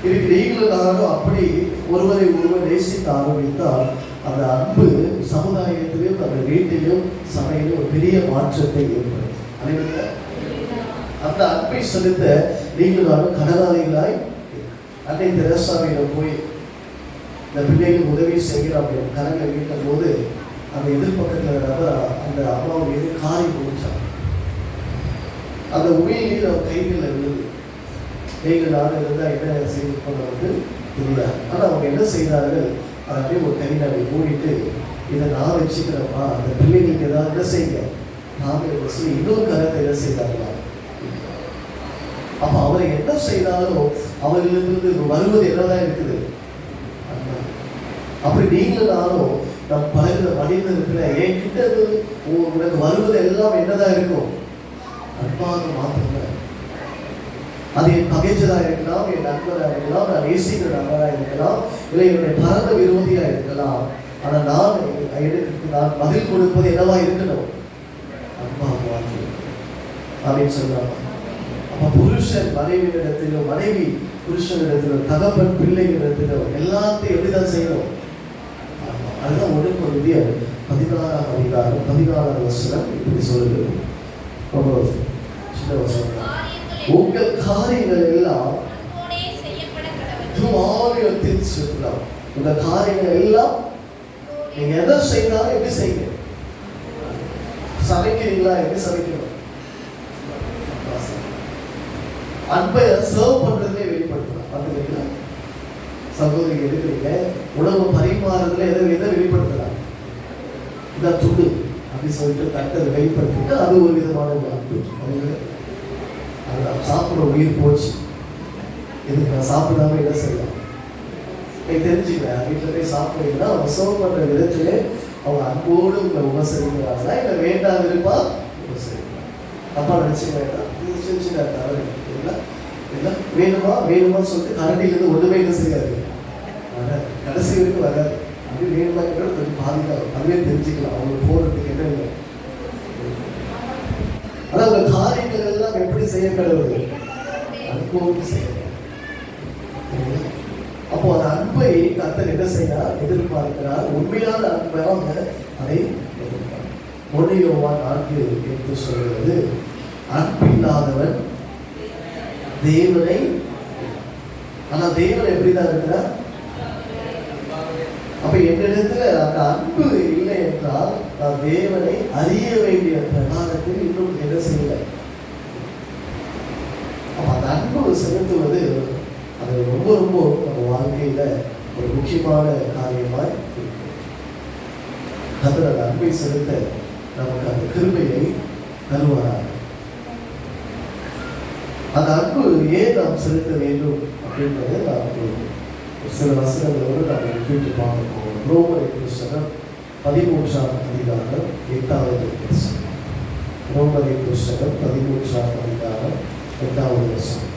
இதுக்கு நீங்களும் நானும் அப்படி ஒருவரை ஒருவர் நேசிக்க ஆரம்பித்தால் அந்த அன்பு சமுதாயத்திலும் அந்த வீட்டிலும் சபையிலும் ஒரு பெரிய மாற்றத்தை ஏற்படுத்தும். அந்த அன்பை செலுத்த நீங்களும் நானும் கடனாளிகளாய் அன்னை தெரசாவிடம் போய் இந்த பிள்ளைகளுக்கு உதவி செய்கிறோம் அப்படின்னு கரங்களை வீட்டும் போது அந்த எதிர்பக்கத்தில் அந்த அம்மாவுடைய மீது காரி முடிச்சாங்க. அந்த உண்மையிலேயே நம்ம கைகளில் விழுது. நீங்கள் நானும் இருந்தால் என்ன செய்து வந்து தெரியாது. ஆனால் அவங்க என்ன செய்தார்கள், அதை அப்படியே ஒரு கையில் அப்படி மூடிட்டு இதை நான் வச்சுக்கிறப்பா அந்த பிள்ளைகளுக்கு ஏதாவது என்ன செய்யுங்க நாங்கள் சொல்லி இன்னொரு கரத்தை என்ன செய்தாங்களா. அப்போ அவரை என்ன செய்தாலும் அவர்களிருந்து வருவது என்னதான் இருக்குது. அப்படி நீங்களும் நானும் நம் பழகிற மனிதனுக்குள்ள என்கிட்ட உனக்கு வருவது எல்லாம் என்னதான் இருக்கும், அன்பாக மாத்திரம். அது என் பகைச்சதாக இருக்கலாம், என் நண்பராக இருக்கலாம், நான் நேசிக்கிற நண்பராக இருக்கலாம், இல்லை என்னுடைய பரந்த விரோதியாக இருக்கலாம். ஆனால் நான் பதில் கொடுப்பது என்னவா இருக்கணும், அன்பாக மாற்றணும் அப்படின்னு சொல்லுவாங்க. அப்போ புருஷன் மனைவியிடத்திலும் மனைவி புருஷனிடத்திலும் தகப்பன் பிள்ளைகளிடத்திலும் எல்லாத்தையும் எப்படிதான் செய்யணும். அதுதான் ஒழுங்கு விதியா 16ஆம் அதிகாரம் 16ஆம் வசனம் இப்படி சொல்லுகிறது. ரொம்ப சின்ன வசனம். உங்கள் காரியங்கள் எல்லாம் உங்க காரியங்கள் எல்லாம் நீங்க எதை செய்தாலும் எப்படி செய்யுங்க. சமைக்கிறீங்களா, எப்படி சமைக்கணும். அன்பை சர்வ் பண்றதுலே வெளிப்படுத்தலாம். பார்த்துக்கிறீங்களா, சகோதரி எடுக்கிறீங்க உணவு பரிமாறதுல எதை வெளிப்படுத்தலாம். இதான் துண்டு அப்படி சொல்லிட்டு தட்டை வெளிப்படுத்திட்டு அது ஒரு விதமான அன்பு. சாப்பிட உயிர் போச்சு, இதுக்கு நான் சாப்பிடாம என்ன செய்யலாம். நீங்க தெரிஞ்சுக்கிறேன், வீட்டில் போய் சாப்பிடுறீங்கன்னா அவங்க சர்வ் பண்ற விதத்திலே அவங்க அன்போடு உங்களை உபசரிக்கிறாங்களா இல்லை வேண்டாம் விருப்பா உபசரிக்கிறாங்க. தப்பா நினைச்சு வேண்டாம், சின்ன தவறு இல்லை. வேணுமா வேணுமான்னு சொல்லிட்டு கரண்டிலிருந்து ஒன்றுமே என்ன செய்யாது, கடைசி வரைக்கும் வராது. அப்படி வேணுமா கொஞ்சம் பாதிக்காது, அதுவே தெரிஞ்சுக்கலாம் அவங்களுக்கு போறதுக்கு என்ன இல்லை. ஆனால் உங்க காரியங்கள் எல்லாம் எப்படி செய்ய கடவுள் அன்போடு செய்ய. அப்போ அந்த அன்பை கர்த்தர் என்ன செய்யறார், எதிர்பார்க்கிறார். உண்மையான அன்பாக அதை எதிர்பார்க்கிறார். 1 யோவான் 4 என்று சொல்கிறது, அன்பில்லாதவன் தேவனை. ஆனா தேவன் எப்படிதான் இருக்கிறார். அப்ப என்னிடத்துல அந்த அன்பு இல்லை என்றால் நான் தேவனை அறிய வேண்டிய பிரகாரத்தில் இன்னும் என்ன செய்யல. அப்ப அந்த அன்பு செலுத்துவது அது ரொம்ப ரொம்ப நம்ம வாழ்க்கையில ஒரு முக்கியமான காரியமாய் இருக்கு. கர்த்தர் அந்த அன்பை செலுத்த நமக்கு அந்த கிருபையை தருவாராக. அந்த அன்பு ஏன் நாம் செலுத்த வேண்டும் அப்படின்றத நாம் சில வசனங்களோடு நாம் ஒப்பிட்டு பார்ப்போம். ரோமர் புஸ்தகம் 13ஆம் அதிகாரம் 8வது வசனம். ரோமர் புஸ்தகம் 13ஆம் அதிகாரம் 8வது வசனம்.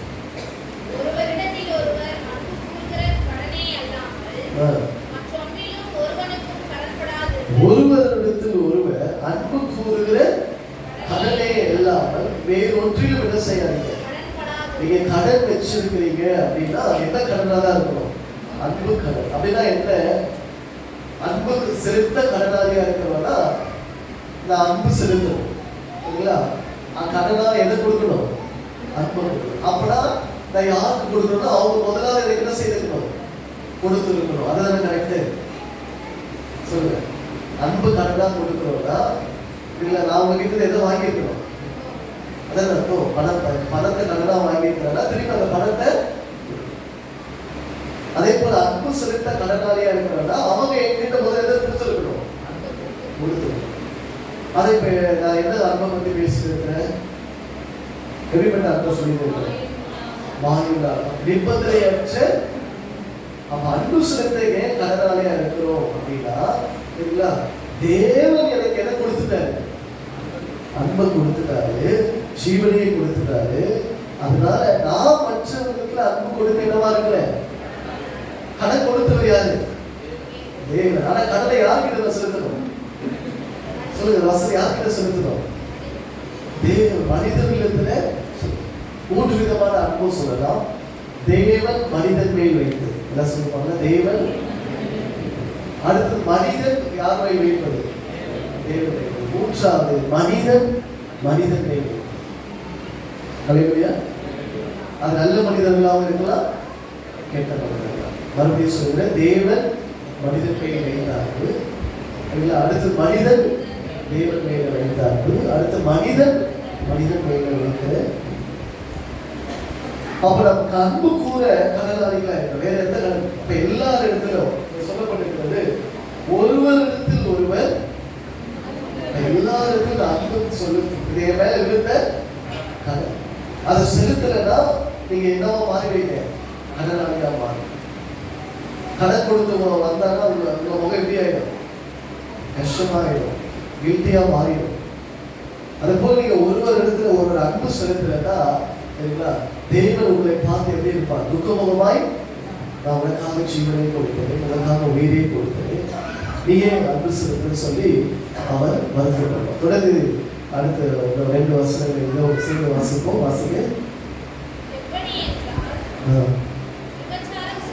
ஒருவரிடத்தில் ஒருவர் அன்பு கூறுகிற கடனே இல்லாமல் வேறொன்றிலும் என்ன செய்யாதீங்க. நீங்க கடன் வச்சிருக்கிறீங்க அப்படின்னா என்ன கடனா தான் இருக்கணும், அன்பு கடன். அப்படின்னா என்ன, அன்புக்கு செலுத்த கடனாளியா இருக்கிறவனா நான் அன்பு செலுத்தணும் இல்லைங்களா. கடனா எதை கொடுக்கணும், அன்பு கொடுக்கணும். அப்பனா நான் யாருக்கு கொடுக்கணும்னா அவங்க முதலாவது எனக்கு என்ன செய்திருக்கணும், கொடுத்துருக்கணும். அதுதானே கரெக்டு சொல்லுங்க. அன்பு கடனா கொடுக்கணும்னா இல்லை நான் உங்ககிட்ட எதை வாங்கியிருக்கணும், அதான் அர்த்தம். பணத்தை கடனா வாங்கியிருக்கிறேன்னா திருப்பி அந்த பணத்தை. அதே போல அன்பு செலுத்த கடனாளியா இருக்கிறாங்கன்னா அவங்க என்கிட்ட முதல்ல கொடுத்துருக்கணும், கொடுத்துருக்கணும். அதை இப்ப நான் என்ன அன்பை பற்றி பேசியிருக்கிறேன், எப்படிப்பட்ட அன்பை சொல்லியிருக்கிறேன், வாங்கினா நிபந்தனையற்ற. அப்ப அன்பு செலுத்த ஏன் கடனாளியா இருக்கிறோம் அப்படின்னா, சரிங்களா, தேவன் எனக்கு என்ன கொடுத்துட்டாரு, அன்பை கொடுத்துட்டாரு, ஜீவனையை கொடுத்துட்டாரு. அதனால நான் மற்றவர்களுக்கு அன்பு கொடுக்க என்னவா இருக்கிறேன். கடன் கொடுத்தவர் யாரு, தேவன். ஆனா கடனை யாருக்கிட்ட செலுத்தணும் சொல்லுங்க, வசதி யாருக்கிட்ட செலுத்தணும், தேவன். மனிதர்களிடத்துல 3 விதமான அன்பு சொல்லலாம். தேவன் மனிதன் மேல் வைத்து என்ன சொல்லுவாங்க? தேவன். அடுத்து மனிதன் யார் மேல் வைப்பது? தேவன் வைப்பது. மூன்றாவது மனிதன் மனிதன் மேல் வைப்பது. அல்லேலூயா. அது நல்ல மனிதர்களாகவும் இருக்கலாம், கெட்ட மனிதர்களாக. மறுபடியும் சொல்லுங்க, தேவன் மனிதன் மேல் வைத்தார்கள். அடுத்து மனிதன் தேவன் மேல வைத்தார்கள். அடுத்து மனிதன் மனிதன் மேல வைக்கிற. அப்ப நமக்கு அன்பு கூற கடலாளிகளா இருக்க வேற எந்த இப்ப எல்லா இடத்திலும் சொல்லப்பட்டிருக்கிறது, ஒருவரிடத்தில் ஒருவர் எல்லா இடத்துல அன்பு சொல்லு இதே மேல இருந்த கடல். அதை செலுத்தலைன்னா நீங்க என்னவா மாறிவீங்க? கடலாளியா மாறி. கடன் கொடுத்து வந்தாங்கன்னா உங்க முகம் எப்படி ஆயிடும்? கஷ்டமாயிடும், வீழ்த்தியா மாறிடும். அது போல நீங்க ஒருவர் இடத்துல ஒரு அன்பு செலுத்தலைன்னா சரிங்களா, தேவன் உங்களை பார்த்து எப்படி இருப்பார்? துக்கமுகமாய் நான் உனக்காக ஜீவனை கொடுத்தேன், உனக்காக உயிரை கொடுத்தேன், நீயே அன்பு செலுத்துன்னு சொல்லி அவர் வருத்தப்படுவார். தொடர்ந்து அடுத்த 2 வசனங்கள் சேர்ந்து வாசிப்போம். வாசிங்க.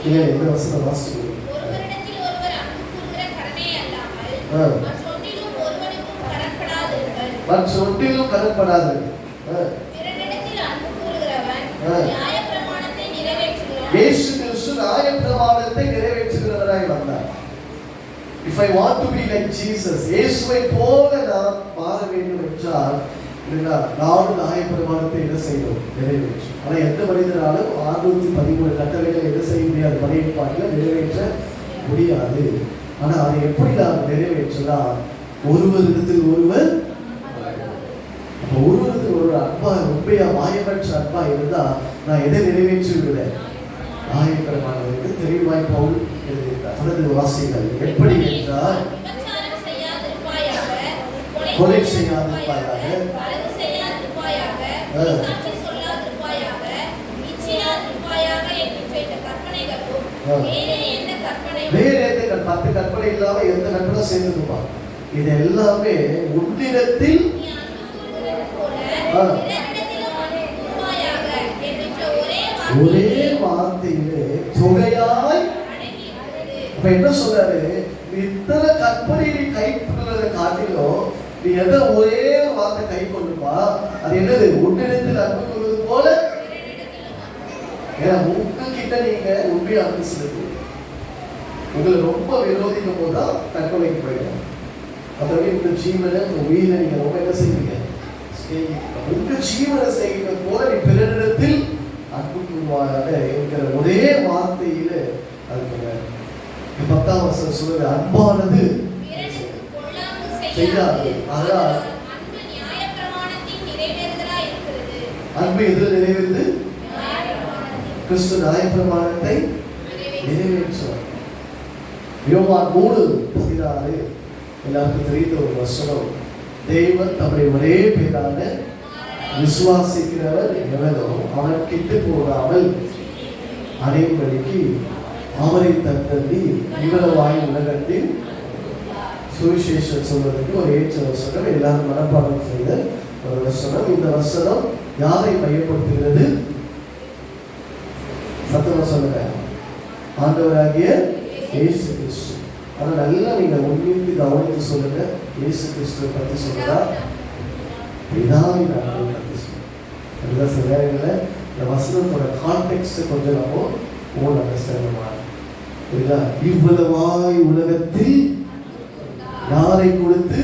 இல்லை, எந்த வசனம் வாசிச்சு? மற்றொன்றிலும் கடன்படாது. இயேசு கிறிஸ்து நியாயப்பிரமாணத்தை நிறைவேற்றுகிறவராய் வந்தார். If I want to be like Jesus, இயேசுவை போல நான் மாற வேண்டும் என்றால் நானும் நியாயப்பிரமாணத்தை என்ன செய்யணும்? நிறைவேற்றும். ஆனால் எந்த மனிதனாலும் 613 கட்டளைகளை என்ன செய்ய முடியாது? பழைய ஏற்பாட்டில் நிறைவேற்ற முடியாது. ஆனால் அதை எப்படி நான் நிறைவேற்றலாம்? ஒருவரிடத்தில் ஒருவர், ஒருவருக்கு ஒரு அன்பா உண்மையா மாயமற்ற அன்பா இருந்தா நான் எதை நிறைவேற்றி விடுவேன்? நியாயப்பிரமாணத்தை தெளிவாய் பவுல் எழுதியிருக்கார். தொடர்ந்து வாசிகள். எப்படி என்றால், கொலை செய்யாதிருப்பாயாக, வேற எந்த 10 கற்பனை இல்லாம எந்த கற்பனை சேர்ந்துருப்பா? இது எல்லாமே உன்னிடத்தில் ஒரே வார்த்தையிலே தொகையாய். அப்ப என்ன சொல்றாரு? இத்தனை கற்பனையை கை கொள்வதை காட்டிலும் நீ எதை ஒரே வார்த்தை கை கொள்ளுப்பா, அது என்னது? உன்னிடத்தில் அன்பு கொள்வது போல. ஏன்னா உங்ககிட்ட நீங்க உண்மையா அன்பு செலுத்து. உங்களை ரொம்ப விரோதிக்கும் போதுதான் தற்கொலைக்கு போயிடும். அதாவது உங்க ஜீவனை உங்க உயிரை நீங்க ரொம்ப என்ன செய்வீங்க? உங்க ஜீவனை செய்கிற போல நீ பிறரிடத்தில் அன்பு கூறுவாயாக என்கிற ஒரே வார்த்தையில அதுக்கு 10ஆம் வசனம் சொல்றது, அன்பானது செய்யாது. ஆனால் அன்பு எதில் நிறைவேறுது? கிறிஸ்து நியாயப்பிரமாணத்தை நிறைவேற்றுவார். யோவான் 3:16 எல்லாருக்கும் தெரிந்த ஒரு வசனம். தேவன் தம்முடைய ஒரே பேரான விசுவாசிக்கிறவர் எவனோ அவன் கெட்டு போகாமல் அடையும்படிக்கு அவரை தந்தி இவ்வளவாய் உலகத்தில் சுவிசேஷம் சொல்வதற்கு ஒரு ஏற்ற வசனம். எல்லாரும் மனப்பாடம் செய்த ஒரு வசனம். இந்த வசனம் யாரை மையப்படுத்துகிறது? சத்தமா சொல்லுங்க, ஆண்டவராகிய இயேசு கிறிஸ்து. ஆனா நல்லா நீங்க உண்மைக்கு கவனித்து சொல்லுங்க. இயேசு கிறிஸ்துவை பற்றி சொல்லுதா? பிதாவின் அன்பை பற்றி சொல்லுங்க. சில நேரங்களில் இந்த வசனத்தோட கான்டெக்ட் கொஞ்சம் நம்ம ஓன் அண்டர்ஸ்டாண்ட் பண்ணலாம். இவ்வளவாய் உலகத்தில் யாரை கொடுத்து,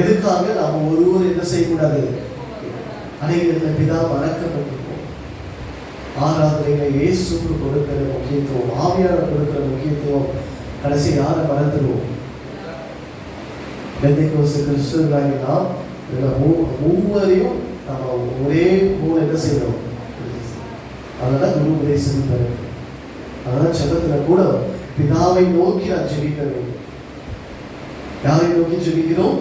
எதுக்காக நாம ஒருவர் என்ன செய்யக்கூடாது? அனைவரின் பிதா வணக்கப்பட்டிருப்போம். ஆராதனையில இயேசுக்கு கொடுக்கிற முக்கியத்துவம், ஆவியானவர் கொடுக்கிற முக்கியத்துவம், கடைசி யாரை மறந்துடுவோம்? கிறிஸ்துவர்களாகி நாம் மூவரையும் நம்ம ஒரே மூணு என்ன செய்யணும்? அதனால குரு உபதேசம் தரும். அதனால செல்லத்துல கூட பிதாவை நோக்கி நான் ஜெபிக்க வேண்டும். யாரை நோக்கி ஜெபிக்கிறோம்?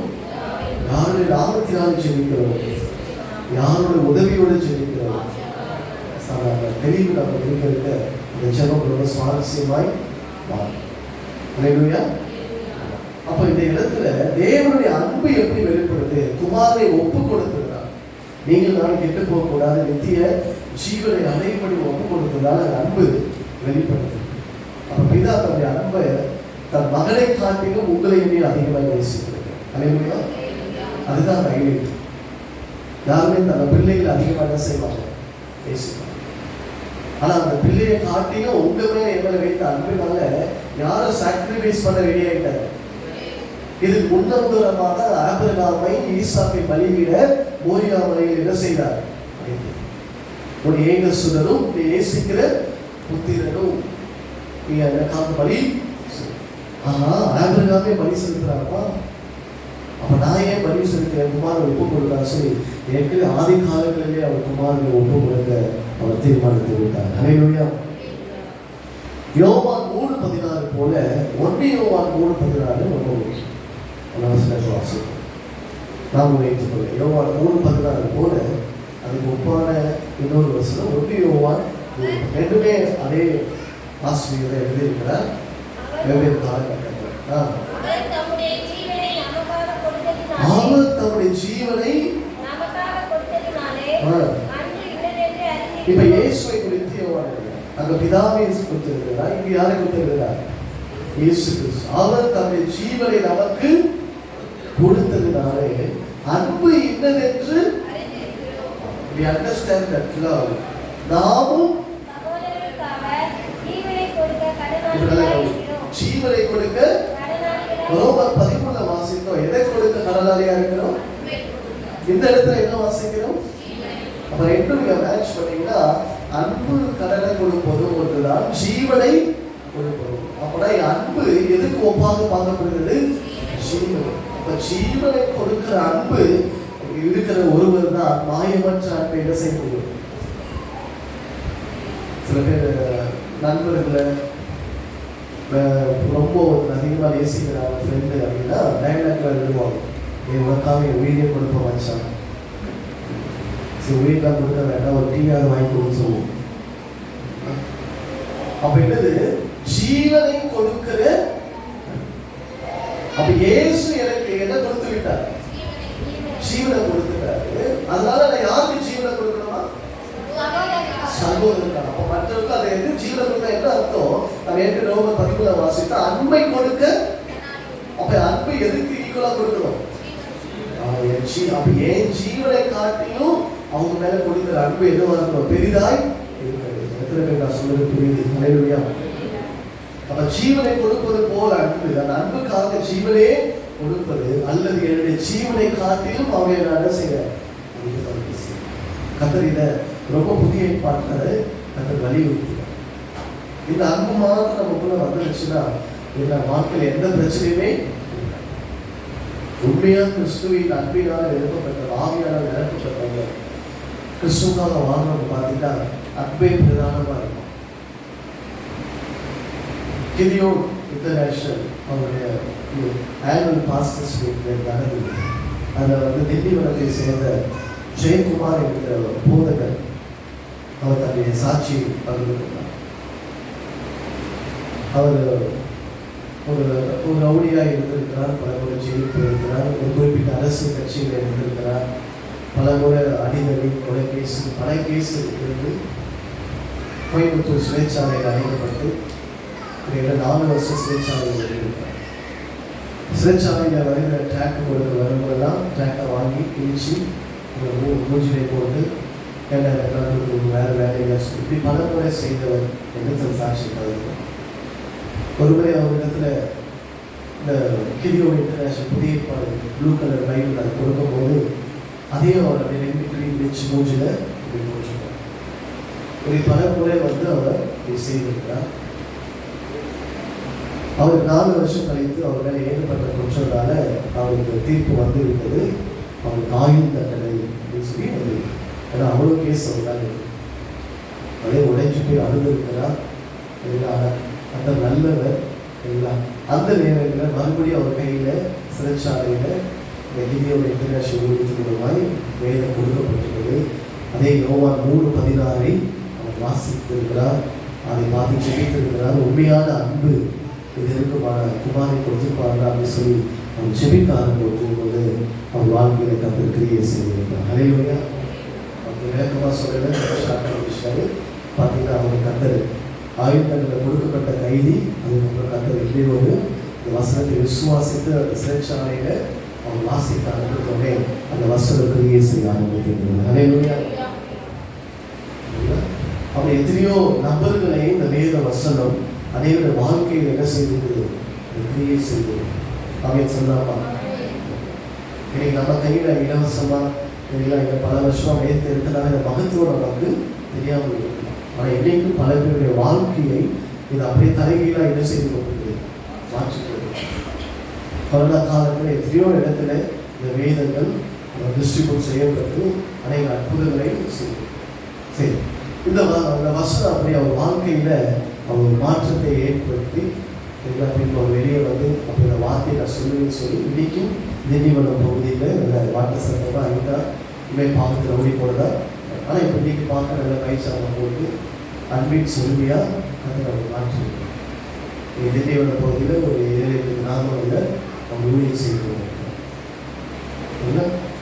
யாருடைய நாமத்தினால ஜெபிக்கிறோம்? யாரோட உதவியோடு ஜெபிக்கிறோம்? தெளிவு நம்ம இருக்கிறத இந்த ஜெபம் ரொம்ப சுவாரஸ்யமாய் மாறும். அப்ப இந்த இடத்துல தேவனுடைய அன்பு எப்படி வெளிப்படுது? குமாரனை ஒப்பு கொடுத்திருந்தார். நீங்கள் நான் கெட்டு போக கூடாது, நித்திய ஜீவனை அடையபடி ஒப்பு கொடுத்ததால் அந்த அன்பு வெளிப்படுது. அப்ப பிதா தன்னுடைய அன்பை தன் மகனை காட்டிலும் உங்களை என்னையும் அதிகமாக நேசிக்கிறது. அல்லேலூயா. அதுதான் ஹைலைட். யாருமே தன் பிள்ளைகள் அதிகமாக என்ன செய்வாங்க? நேசிப்பாங்க. ஆனா அந்த பிள்ளையை காட்டிலும் உங்க மேல எவ்வளவு வைத்த அன்பினால யாரும் சாக்ரிஃபைஸ் பண்ண ரெடி ஆயிட்டாரு. இது முன்னோரமாக ஆபிரகாமை ஈசாக்கை பலியிட மோரியா மலையில் என்ன செய்தார்? ஒரு ஏகசுதனும் நேசிக்கிற புத்திரனும் நீ எனக்காக பலி. ஆனா ஆபிரகாமே பலி செலுத்துறாருப்பா. அப்ப நான் ஏன் பலி செலுத்துறேன்? குமாரன் ஒப்பு கொடுத்தா சொல்லி ஏற்கனவே ஆதி காலங்களிலே அவர் குமாரனை ஒப்பு கொடுக்க அவர் தீர்மானித்து விட்டார். ஹல்லேலூயா. யோவான் 3:16 போல 1 யோவான் 3:16 ரொம்ப முக்கியம். நாம் வைத்துக்கொள்ள யோவான் 3:16 போல அதுக்கு ஒப்பான இன்னொரு வசனம் 1 யோவான் 3. ரெண்டுமே அதே ஆசிரியரை எழுதியிருக்கிறார் வெவ்வேறு காலகட்டத்தில். அவர் தம்முடைய ஜீவனை இப்ப இயேசுவை குறித்து யோவான் அங்க பிதாவை குறித்து எழுதுகிறார். இங்க யாரை குறித்து எழுதுகிறார்? இயேசு கிறிஸ்து. அவர் தம்முடைய ஜீவனை நமக்கு கொடுத்ததினாலே அன்பு என்னவென்று we understand that love. நாமும் ஜீவனை கொடுக்க ரோமர் 13 வாசிக்கிறோம். எதை கொடுக்க கடனாளியா இருக்கிறோம்? இந்த இடத்துல என்ன வாசிக்கிறோம்? அப்ப ரெண்டும் நீங்க மேட்ச் பண்ணீங்கன்னா அன்பு கடனை கொடுப்பது ஒன்றுதான், ஜீவனை கொடுப்பது. அப்பனா அன்பு எதுக்கு ஒப்பாக பார்க்கப்படுகிறது? ஜீவனை. அப்ப ஜீவனை கொடுக்கிற அன்பு இருக்கிற ஒருவர் தான் மாயமற்ற அன்பை என்ன செய்ய முடியும். சில பேர் நண்பர்களை ரொம்ப அதிகமாக நேசிக்கிறாங்க ஃப்ரெண்டு அப்படின்னா டைலாக்ல எழுதுவாங்க, நீ உனக்காக என் வீடியோ கொடுப்ப வச்சான், சரி வீட்டில் கொடுக்க வேண்டாம், ஒரு டீயாவது வாங்கி கொடுன்னு சொல்லுவோம். அப்ப என்னது? ஜீவனை கொடுக்கிற. அப்ப இயேசு எனக்கு என்ன கொடுத்து விட்டார்? ஜீவனை கொடுத்துட்டாரு. அதனால நான் யாருக்கு ஜீவனை கொடுக்கணுமா? சகோதரன். அப்ப மற்றவருக்கு அதை எது ஜீவனை கொடுக்க என்ன அர்த்தம்? நம்ம ஏற்கனவே ரோமர் 13 வாசித்தா அன்பை கொடுக்க. அப்ப அன்பை எதுக்கு ஈக்குவலா கொடுக்கணும்? அப்ப ஏன் ஜீவனை காட்டியும் அவங்க மேல கொடுக்கிற அன்பு எதுவா இருக்கணும்? பெரிதாய் இருக்கிறது. எத்தனை பேர் நான் சொல்றது புரியுது? ஹல்லேலூயா. அப்ப ஜீவனை கொடுப்பது போல அன்பு, அந்த அன்புக்காக ஜீவனே கொடுப்பது, அல்லது என்னுடைய ஜீவனை காட்டிலும் அவங்க என்ன செய்ய கர்த்தர் இதை ரொம்ப புதிய ஏற்பாட்டில் கர்த்தர் வலியுறுத்துகிறார். இந்த அன்பு மாத்திரம் நமக்குள்ள வந்துருச்சுன்னா இந்த வாழ்க்கையில் எந்த பிரச்சனையுமே. உண்மையா கிறிஸ்துவின் அன்பினால் எழுப்பப்பட்ட ஆவியால் நிரப்பப்பட்டவங்க கிறிஸ்துவாக வாழ்றவங்க பார்த்தீங்கன்னா அன்பே பிரதானமாக இருக்கும். கிதியோன் இன்டர்நேஷனல் அவருடைய ஆனுவல் பாஸ்டர்ஸ் மீட் நடந்தது. அதில் திண்டிவனத்தை சேர்ந்த ஜெயக்குமார் என்கிற போதகர் அவர் தன்னுடைய சாட்சி பகிர்ந்து கொண்டார். அவர் ஒரு ரவுடியாக இருந்திருக்கிறார், பல முறை ஜெயிலுக்கு போயிருக்கிறார், ஒரு குறிப்பிட்ட அரசு கட்சியில் இருந்திருக்கிறார், பல முறை அடிதடி கொலை கேஸு பல கேஸு இருந்து கோயம்புத்தூர் சிறைச்சாலையில் அடைக்கப்பட்டு 4 வருஷம் சிறைச்சாலையில் இருந்திருக்கிறார். சிறைச்சாலையில் வருகிற ட்ராக் கொடுக்க வரும்போதெல்லாம் ட்ராக்கை வாங்கி கிழிச்சு மூஞ்சிலை போட்டு வேறு வேலையை இப்படி பல முறை செய்தவர் என்று சாட்சி கருதுகிறோம். ஒருமுறை அவரிடத்துல இந்த கிதியோன் இன்டர்நேஷனல் புதிய ப்ளூ கலர் பைபிள் அதை கொடுக்கும்போது அதையும் அவர் அப்படி ரெண்டு வச்சு மூஞ்சில் இப்படி போட்டிருக்கார். இப்படி பல முறை அவர் இப்படி செய்திருக்கிறார். அவர் 4 வருஷம் கழித்து அவர் மேலே ஏற்பட்ட குற்றத்தால அவருக்கு தீர்ப்பு வந்து விட்டது. அவருக்கு ஆயுள் தண்டனை அப்படின்னு சொல்லி வந்து ஏன்னா அவ்வளோ கேஸ் அவரால் அதே உடைஞ்சு போய் அழுதுருக்கிறார். அந்த நல்லவர் எல்லாம் அந்த நேரத்தில் மறுபடியும் அவர் கையில் சிறைச்சாலையில் இந்த கிதியோன் இன்டர்நேஷனல் ஊழியத்தின் மூலமாய் வேதம் கொடுக்கப்பட்டிருக்கிறது. அதே யோவான் 3:16 அவர் வாசித்திருக்கிறார், அதை பார்த்து ஜெபித்திருக்கிறார். உண்மையான அன்பு இது இருக்குமான குமாரை கொடுத்துருப்பாங்க அப்படின்னு சொல்லி அவர் ஜெபிக்க ஆரம்பிக்கும் போது அவர் வாழ்க்கையில கர்த்தர் கிரியை செய்திருக்கிறார். ஹல்லேலூயா. விளக்கமாக சொல்லலை, ஷார்ட் பண்ணிச்சாரு. பார்த்தீங்கன்னா அவங்க கத்தர் ஆயுதங்களை கொடுக்கப்பட்ட கைதி, அதுக்கப்புறம் கத்தர் இப்படி ஒரு வசனத்தை விசுவாசித்து அந்த சிறைச்சாலையில் அவங்க வாசிக்க ஆரம்பித்தோடனே அந்த வசனம் கிரியை செய்ய ஆரம்பிக்கிறது. அப்படி எத்தனையோ நபர்களை இந்த வேத வசனம் அனைவருடைய வாழ்க்கையில் என்ன செய்திருக்குது, கிரியை செய்வது. அப்படின்னு சொன்னாமா, இன்னைக்கு நம்ம கையில் இலவசமாக இல்லை, இந்த பல வருஷம் வேத்து எடுத்தனால இந்த மகத்துவம் நமக்கு தெரியாமல் இருக்கு. ஆனால் இன்னைக்கும் பல பேருடைய வாழ்க்கையை இது அப்படியே தலைகீழாக என்ன செய்து கொண்டிருக்கு, மாற்றிக்கிறது. கொரோனா காலத்தில் எத்தனையோ இடத்துல இந்த வேதங்கள் டிஸ்ட்ரிபியூட் செய்யப்பட்டு அநேக அற்புதங்களை செய்யும். சரி, இந்த வசனம் அப்படி அவர் வாழ்க்கையில் அவர் மாற்றத்தை ஏற்படுத்தி எல்லாத்தையும் அவர் வெளியே வந்து அப்படி இந்த வார்த்தையை நான் சொல்லுவேன்னு சொல்லி இன்றைக்கும் திண்டிவனம் பகுதியில் நல்ல வாட்டை சட்டமாக அங்கே இவன் பார்த்து ஓடி போனதா. ஆனால் இப்போ இன்றைக்கி பார்க்க நல்ல பயிற்சாரம் போட்டு அன்பின் சொல்லியாக அதை நம்ம மாற்றிருக்கோம். திண்டிவனம் பகுதியில் ஒரு 7-8 கிராமங்களில் நம்ம ஊழியம் செய்கிறோம்.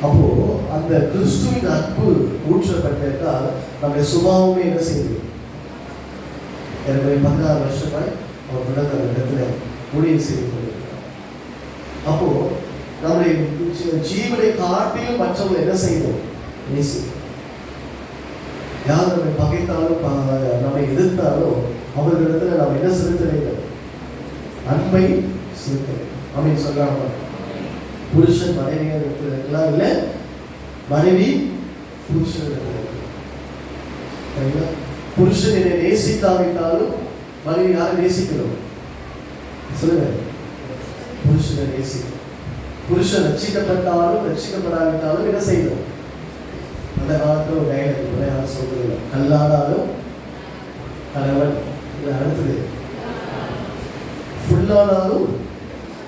அப்போது அந்த கிறிஸ்துவின் அன்பு ஊற்றப்பட்டால் நம்முடைய சுபாவமே என்ன செய்யுது. எனக்கு 16 வருஷமாய் அவர் தொடர்ந்து அந்த இடத்துல ஊழியம் செய்து கொண்டிருக்கிறார். அப்போது நம்முடைய ஜீவனை காட்டிலும் மற்றவங்களை என்ன செய்யணும், நேசிக்கணும். யார் நம்மை பகைத்தாலும் நம்மை எதிர்த்தாலும் அவர்களிடத்துல நாம் என்ன செலுத்த வேண்டும், அன்பை செலுத்த வேண்டும். அப்படின்னு சொல்றாங்க. புருஷன் மனைவியாக இருக்கலாம், இல்லை மனைவி புருஷன். புருஷன் என்னை நேசிக்காவிட்டாலும் மனைவி யாரை நேசிக்கணும் சொல்லுங்க, புருஷனை நேசிக்கணும். புருஷன் ரட்சிக்கப்பட்டாலும் ரட்சிக்கப்படாவிட்டாலும் என்ன செய்யணும். அந்த காலத்தில் ஒரு டைலாக் யாரும் சொல்றது, கல்லானாலும் கணவன், இல்லை அடுத்தது ஃபுல்லானாலும்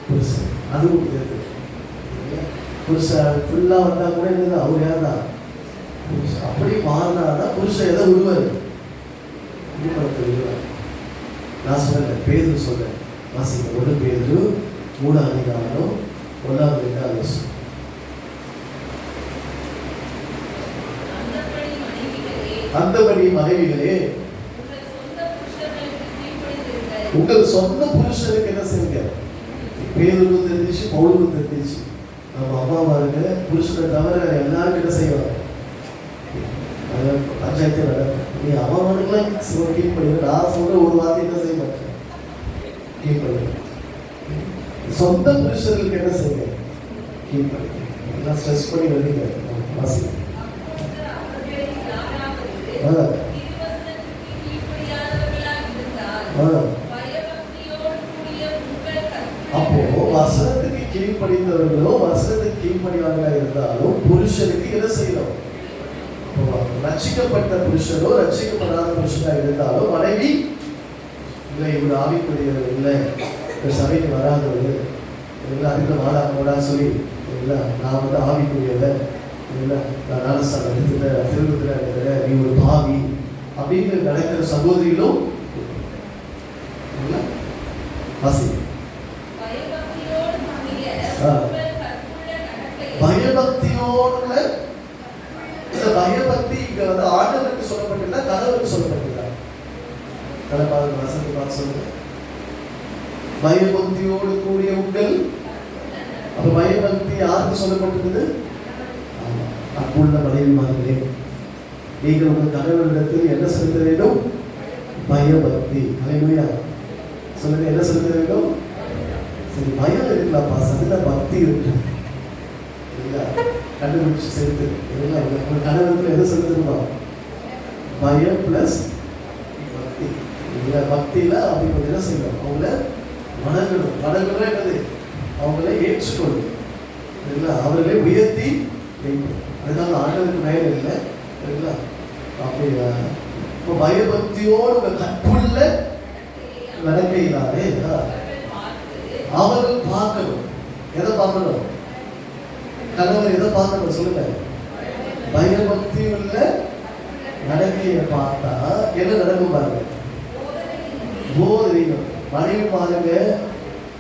புருஷன். அதுவும் இருக்கு. புருஷன் ஃபுல்லாக வந்தால் கூட என்னது, அவர் யார் தான் புருஷன். அப்படி மாறினாதான் புருஷன் எதை விடுவார், விடுவார். நான் சொல்லலை, பேரு சொல்றேன். வாசிக்க 1 பேரு 3 அதிகாரம் 1-2 வசனம். அந்தபடி மனைவிகளே உங்கள் சொந்த புருஷனுக்கு என்ன செய்யுங்க. பேருக்கும் தெரிஞ்சிச்சு, பவுலுக்கும் தெரிஞ்சிச்சு. நம்ம அம்மாவா இருக்க புருஷனை தவிர எல்லாருக்கும் என்ன செய்வாங்க, பஞ்சாயத்து நடக்கும். நீ அவனுக்கெல்லாம் கீழ் பண்ணி, நான் சொல்ற ஒரு வார்த்தை என்ன செய்ய மாட்டேன், கீழ் பண்ணி. சொந்த புருஷர்களுக்கு என்ன செய்யுங்க, கீழ் பண்ணி. எல்லாம் ஸ்ட்ரெஸ் பண்ணி வருவீங்க. வாசி அப்போ வசனத்துக்கு கீழ்ப்படிந்தவர்களோ வசனத்துக்கு கீழ்ப்படியாதவர்களாக இருந்தாலும் புருஷனுக்கு என்ன செய்யணும். ரட்சிக்கப்பட்ட புருஷனோ ரட்சிக்கப்படாத புருஷனாக இருந்தாலும் மனைவி இல்லை இவ்வளோ ஆவிக்குரியவர் இல்லை, சபைக்கு வராதவர் இல்லை, அதுக்கு வாடா சொல்லி இல்லை நான் வந்து ஆவிக்குரியவர் இல்லை, நான் நாலசாலை எடுத்துட்டேன், திருவிழா எடுத்துட்டேன், நீ ஒரு பாவி அப்படின்னு நடக்கிற சகோதரிகளும் வாசி. பயபக்தியோடு, இந்த பயபக்தி இங்க வந்து ஆண்டவருக்கு சொல்லப்பட்டிருந்தா கணவருக்கு சொல்லப்பட்டிருந்தா, கடப்பாக வசதி பார்த்து சொல்லுங்க. பயபக்தியோடு கூடிய உங்கள், அப்ப பயபக்தி யாருக்கு சொல்லப்பட்டிருக்குது, அன்புள்ள மனைவிமார்களே நீங்கள் உங்கள் கணவனிடத்தில் என்ன செலுத்த வேண்டும், பயபக்தி. அல்லேலூயா சொல்லுங்க, என்ன செலுத்த வேண்டும். சரி, பயம் இருக்கலாம்ப்பா, சதுல பக்தி இருக்கு இல்லையா, கண்டுபிடிச்சு செலுத்து இல்லைங்களா. உங்கள் கணவனிடத்தில் எதை செலுத்தணும், பயம் பிளஸ் பக்தி இல்லையா. பக்தியில அப்படி கொஞ்சம் என்ன செய்யணும், அவங்கள வணங்கணும். வணங்கணும் என்னது, அவங்கள ஏற்றுக்கொள்ளும் இல்லைங்களா, அவர்களே உயர்த்தி வைக்கணும். அதனால ஆண்டவருக்கு மேல இல்லை இல்லைங்களா. அப்படி இப்போ பயபக்தியோடு உங்கள் கற்புள்ள நடக்கையினாலே அவர்கள் பார்க்கணும். எதை பார்க்கணும், கணவர் எதை பார்க்கணும் சொல்லுங்க. பயபக்தி உள்ள நடக்கையை பார்த்தா என்ன நடக்கும் பாருங்க, போதனைகள். மனைவி பாருங்க,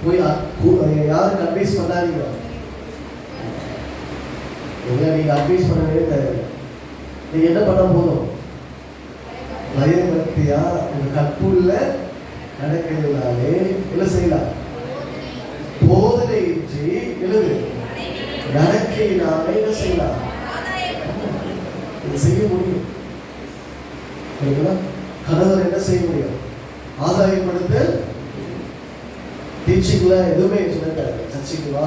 போய் யாருக்கு அட்வைஸ் பண்ணாதீங்க. நீங்க அட்வைஸ் பண்ணவே தேவை. நீ என்ன பண்ண போதும்? பயபக்தியா உங்க கற்புள்ள நடக்கிறதுனாலே என்ன செய்யலாம்? போதனையின்றி எழுது நடக்கையினாலே என்ன செய்யலாம்? இதை செய்ய முடியும். கணவர் என்ன செய்ய முடியும்? ஆதாயப்படுத்த டீச்சிங்ல எதுவுமே சொல்லிட்டாரு, சர்ச்சைக்கு வா,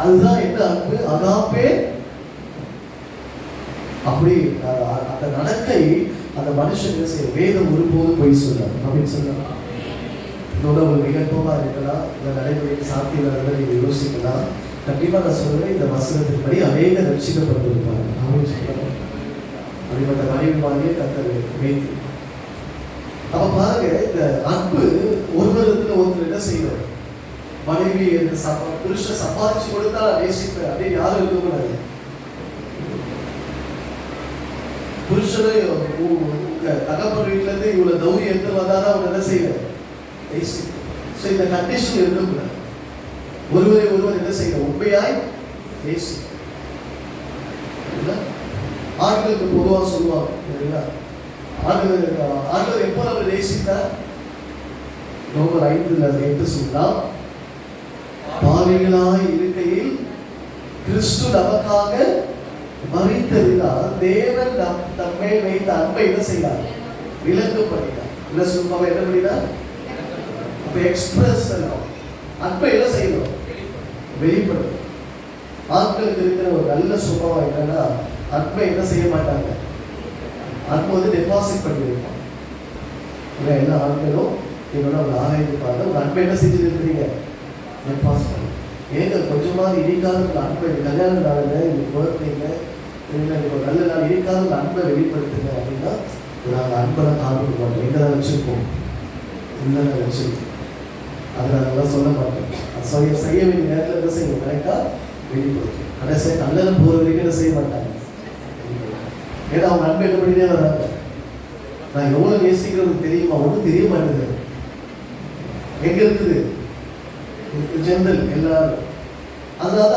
அதுதான் என்ன அன்பு, அகாப்பே. அப்படி அந்த நடக்கை அந்த மனுஷன் செய்ய வேதம் ஒருபோதும் போய் சொல்ல அப்படின்னு சொல்லலாம். இதோட ஒரு விகல்பமா இருக்கலாம், இந்த நடைமுறைக்கு சாத்தியம் நீங்க யோசிக்கலாம். கண்டிப்பா நான் சொல்றேன், இந்த வசனத்தின்படி அநேக ரட்சிக்கப்பட்டிருப்பாங்க அப்படின்னு சொல்லலாம். அப்படிப்பட்ட மனைவி மாதிரியே கத்தர் வைத்து அப்ப பாருங்க, இந்த அன்பு ஒருவருக்கு ஒருத்தர் என்ன செய்யணும்? மனைவி புருஷன் சம்பாதிச்சு கொடுத்தா நேசிப்பேன் அப்படின்னு யாரும் இருக்கக்கூடாது. புருஷனை தகப்பன் வீட்டுல இருந்து இவ்வளவு தௌரி எடுத்து வந்தாதான் அவங்க என்ன செய்யணும்? நேசிப்பேன். இந்த கண்டிஷன் இருக்கக்கூடாது. ஒருவரை ஒருவர் என்ன செய்யணும்? உண்மையாய் நேசி. ஆண்களுக்கு பொதுவாக சொல்லுவாங்க, ஆண்டவர் எப்போ நம்ம நேசித்தார்? ரோமர் 5:8 சொன்னா, பாவிகளாய் இருக்கையில் கிறிஸ்து நமக்காக மரித்ததினால் தேவன் தம்மை வைத்த அன்பை என்ன செய்தார்? விளக்கு பண்ணினார். இல்ல சும்மாவை என்ன பண்ணினார்? அப்ப எக்ஸ்பிரஸ் அன்பை என்ன செய்யணும்? வெளிப்படும். ஆண்களுக்கு இருக்கிற ஒரு நல்ல சுபாவம் என்னன்னா, அன்பை என்ன செய்ய மாட்டாங்க? அன்பு வந்து டெபாசிட் பண்ணி வைப்பாங்க. எல்லா ஆண்களும் என்னோட ஒரு ஆராய்ப்பாங்க, ஒரு அன்பை என்ன செஞ்சு இருக்கிறீங்க? டெபாசிட் பண்ணி. ஏங்க கொஞ்சமாவது இடிக்காத ஒரு அன்பை, கல்யாண நாளுங்க, இது குழந்தைங்க, ஒரு நல்ல நாள் இடிக்காத ஒரு அன்பை வெளிப்படுத்துங்க அப்படின்னா, நாங்கள் அன்பெல்லாம் காண்பிக்க மாட்டோம். எங்கே தான் வச்சுருப்போம்? இல்லைங்க வச்சுருக்கோம். அதை நாங்கள்லாம் சொல்ல மாட்டோம். அது செய்ய வேண்டிய நேரத்தில் என்ன செய்யணும்? கரெக்டாக வெளிப்படுத்தும். கடைசியாக கல்லறை போகிற வரைக்கும் என்ன செய்ய மாட்டாங்க. ஏன்னா அவங்க அன்பை என்ன பண்ணிட்டே வராங்க. நான் எவ்வளவு நேசிக்கிறது தெரியுமா? ஒன்றும் தெரிய மாட்டேங்குது. எங்க இருக்குது? ஜெனரல் எல்லாரும். அதனால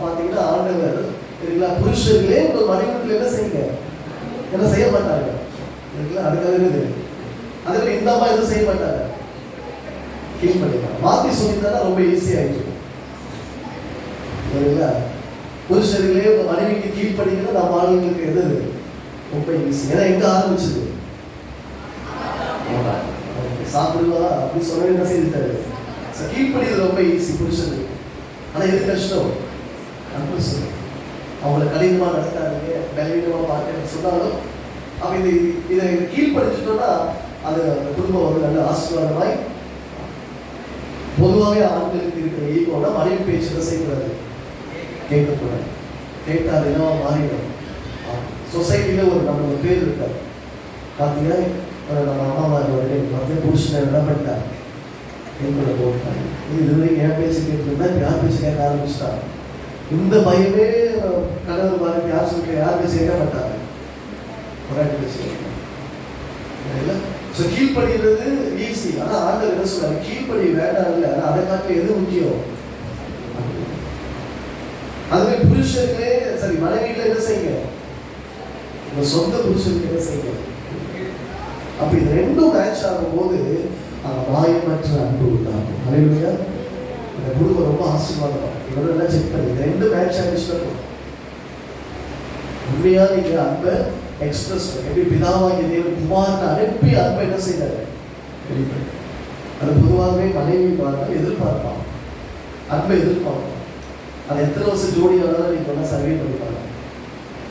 பார்த்தீங்கன்னா ஆண்டவர் சரிங்களா, புருஷர்களே உங்கள் மனைவிகள் என்ன செய்யுங்க? என்ன செய்ய மாட்டாங்க சரிங்களா? அதுக்காக இருக்குது. அதுக்கு இந்த அம்மா எதுவும் செய்ய மாட்டாங்க, கீழ் பண்ணிக்கலாம். மாற்றி சொல்லியிருந்தா ரொம்ப ஈஸியாகிடும் சரிங்களா. புருஷர்களே உங்க மனைவிக்கு கீழ் பண்ணிக்கிறது நம்ம ஆளுங்களுக்கு எது ரொம்ப ஈஸி. ஏன்னா எங்க ஆரம்பிச்சது? சாப்பிடுவா அப்படின்னு சொல்ல என்ன செய்தாரு? கீழ்ப்படிறது ரொம்ப ஈஸி புருஷனுக்கு. ஆனா எது கஷ்டம்? அன்பு சொல்லு. அவங்களை கடினமா நடத்தாதீங்க, பலவீனமா பார்க்க சொன்னாலும் அப்ப இதை கீழ்படிச்சிட்டோம்னா அது அந்த குடும்பம் வந்து நல்ல ஆசீர்வாதமாய். பொதுவாகவே ஆண்களுக்கு இருக்கிற ஈகோனா மனைவி பேச்சு செய்யக்கூடாது, கேட்கக்கூடாது. கேட்டால் அது என்னவா மாறிடும். சொசைட்டியில் ஒரு நம்மளோட பேர் இருக்காது. பார்த்தீங்கன்னா நம்ம அம்மா மாதிரி புருஷனை என்ன பண்ணிட்டாங்க? எங்களை போட்டாங்க. இது வரைக்கும் என் பேச்சு கேட்டுருந்தா யார் பேச்சு கேட்க ஆரம்பிச்சிட்டாங்க. இந்த பயமே கணவர் மாதிரி யார் சொல்லிட்டு யார் பேச்சு கேட்க மாட்டாங்க. பேச்சு இல்லை. ஸோ கீழ்படுகிறது ஈஸி. ஆனால் ஆண்டவர் என்ன சொல்றாரு? கீழ்படி வேண்டாம் இல்லை, ஆனால் அதை காட்டில் எது முக்கியம்? அதுவே புருஷர்களே சரி, மனைவியில என்ன செய்யுங்க? உங்க சொந்த புருஷனுக்கு என்ன செய்யுங்க? அப்ப இது ரெண்டும் மேட்ச் ஆகும் போது அந்த மாயமற்ற அன்பு உண்டாகும். அல்லேலூயா. இந்த குடும்பம் ரொம்ப ஆசீர்வாதம். இவரெல்லாம் செக் பண்ணி ரெண்டு மேட்ச் ஆகிடுச்சுன்னா உண்மையா நீங்க அன்பை எக்ஸ்பிரஸ் எப்படி பிதாவாகிய தேவன் குமாரனை அனுப்பி அன்பை என்ன செய்தாரு? அது பொதுவாகவே மனைவி எதிர்பார்ப்பான், அன்பை எதிர்பார்ப்பான். அது எத்தனை வருஷம் ஜோடி ஆனாலும் நீங்க ஒன்றா சர்வே பண்ணிப்பாங்க.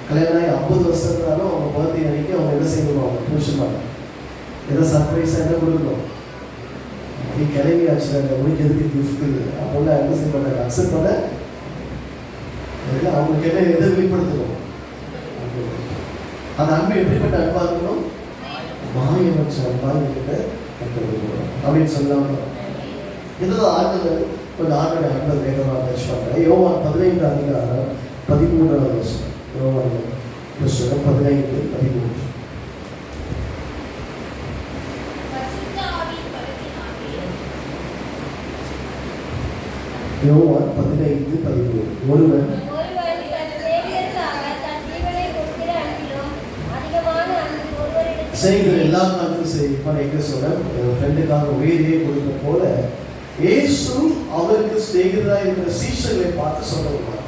கல்யாணம் ஆகி 50 வருஷம் இருந்தாலும் அவங்க பர்த்டே அன்னைக்கு அவங்க என்ன செய்யணும்? அவங்க புருஷன் ஏதோ சர்ப்ரைஸாக என்ன கொடுக்கணும்? நீ கிளம்பி ஆச்சு முடிக்கிறதுக்கு கிஃப்ட் அப்போல்லாம் என்ன செய்ய மாட்டாங்க, அக்செப்ட் பண்ண அவங்களுக்கு என்ன எதை வெளிப்படுத்தணும்? அந்த அன்பு எப்படிப்பட்ட அன்பா இருக்கணும்? மாயமற்ற அன்பாக கிட்ட கற்றுக்கணும் அப்படின்னு சொல்லாம இதுதான் ஆண்டவர் கொஞ்சம் ஆண்டோட அன்பை வேகமாக டச் பண்ணுறேன். யோவான் 15:13 வருஷம். யோவான் புஸ்தகம் 15:13. யோவான் 15:13. ஒருவன் செய்கிற எல்லா காலத்தையும் செய்யும். இப்போ நான் எங்க சொல்றேன், ஃப்ரெண்டுக்காக உயிரையே கொடுத்த போல இயேசு அவருக்கு செய்கிறதா இருக்கிற சீஷர்களை பார்த்து சொல்லுவாங்க.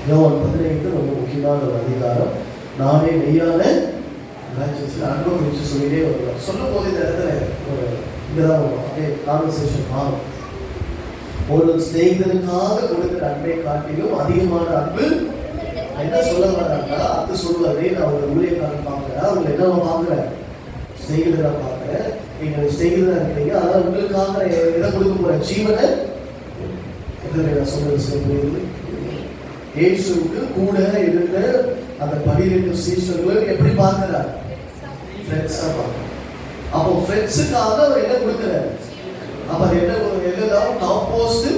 யோவான் 15 ரொம்ப முக்கியமான ஒரு அதிகாரம். நானே மெய்யான அன்பை குறித்து சொல்லிட்டே வருவார். சொல்லும் போது இந்த இடத்துல ஒரு இங்கதான் அப்படியே கான்வர்சேஷன் மாறும். ஒரு ஸ்நேகிதனுக்காக கொடுக்கிற அன்பை காட்டிலும் அதிகமான அன்பு என்ன சொல்ல வர்றாங்க, அது சொல்லுவாரு. நான் ஒரு ஊழியக்காரன் பார்க்கிறேன், அவங்க என்ன பார்க்குறேன், ஸ்நேகிதரா பார்க்குறேன். நீங்க ஸ்நேகிதரா இருக்கிறீங்க, அதனால உங்களுக்காக எதை கொடுக்க போற ஜீவனை நான் சொல்றது. இயேசுவுக்கு கூட இருந்த அந்த 12 சீஷர்களும் எப்படி பார்க்கிறார், ஃப்ரெண்ட்ஸா பார்க்கிறார். அப்போ ஃப்ரெண்ட்ஸுக்காக அவர் என்ன கொடுக்கிறார், அப்ப அது என்னதான் டாப் போஸ்ட்.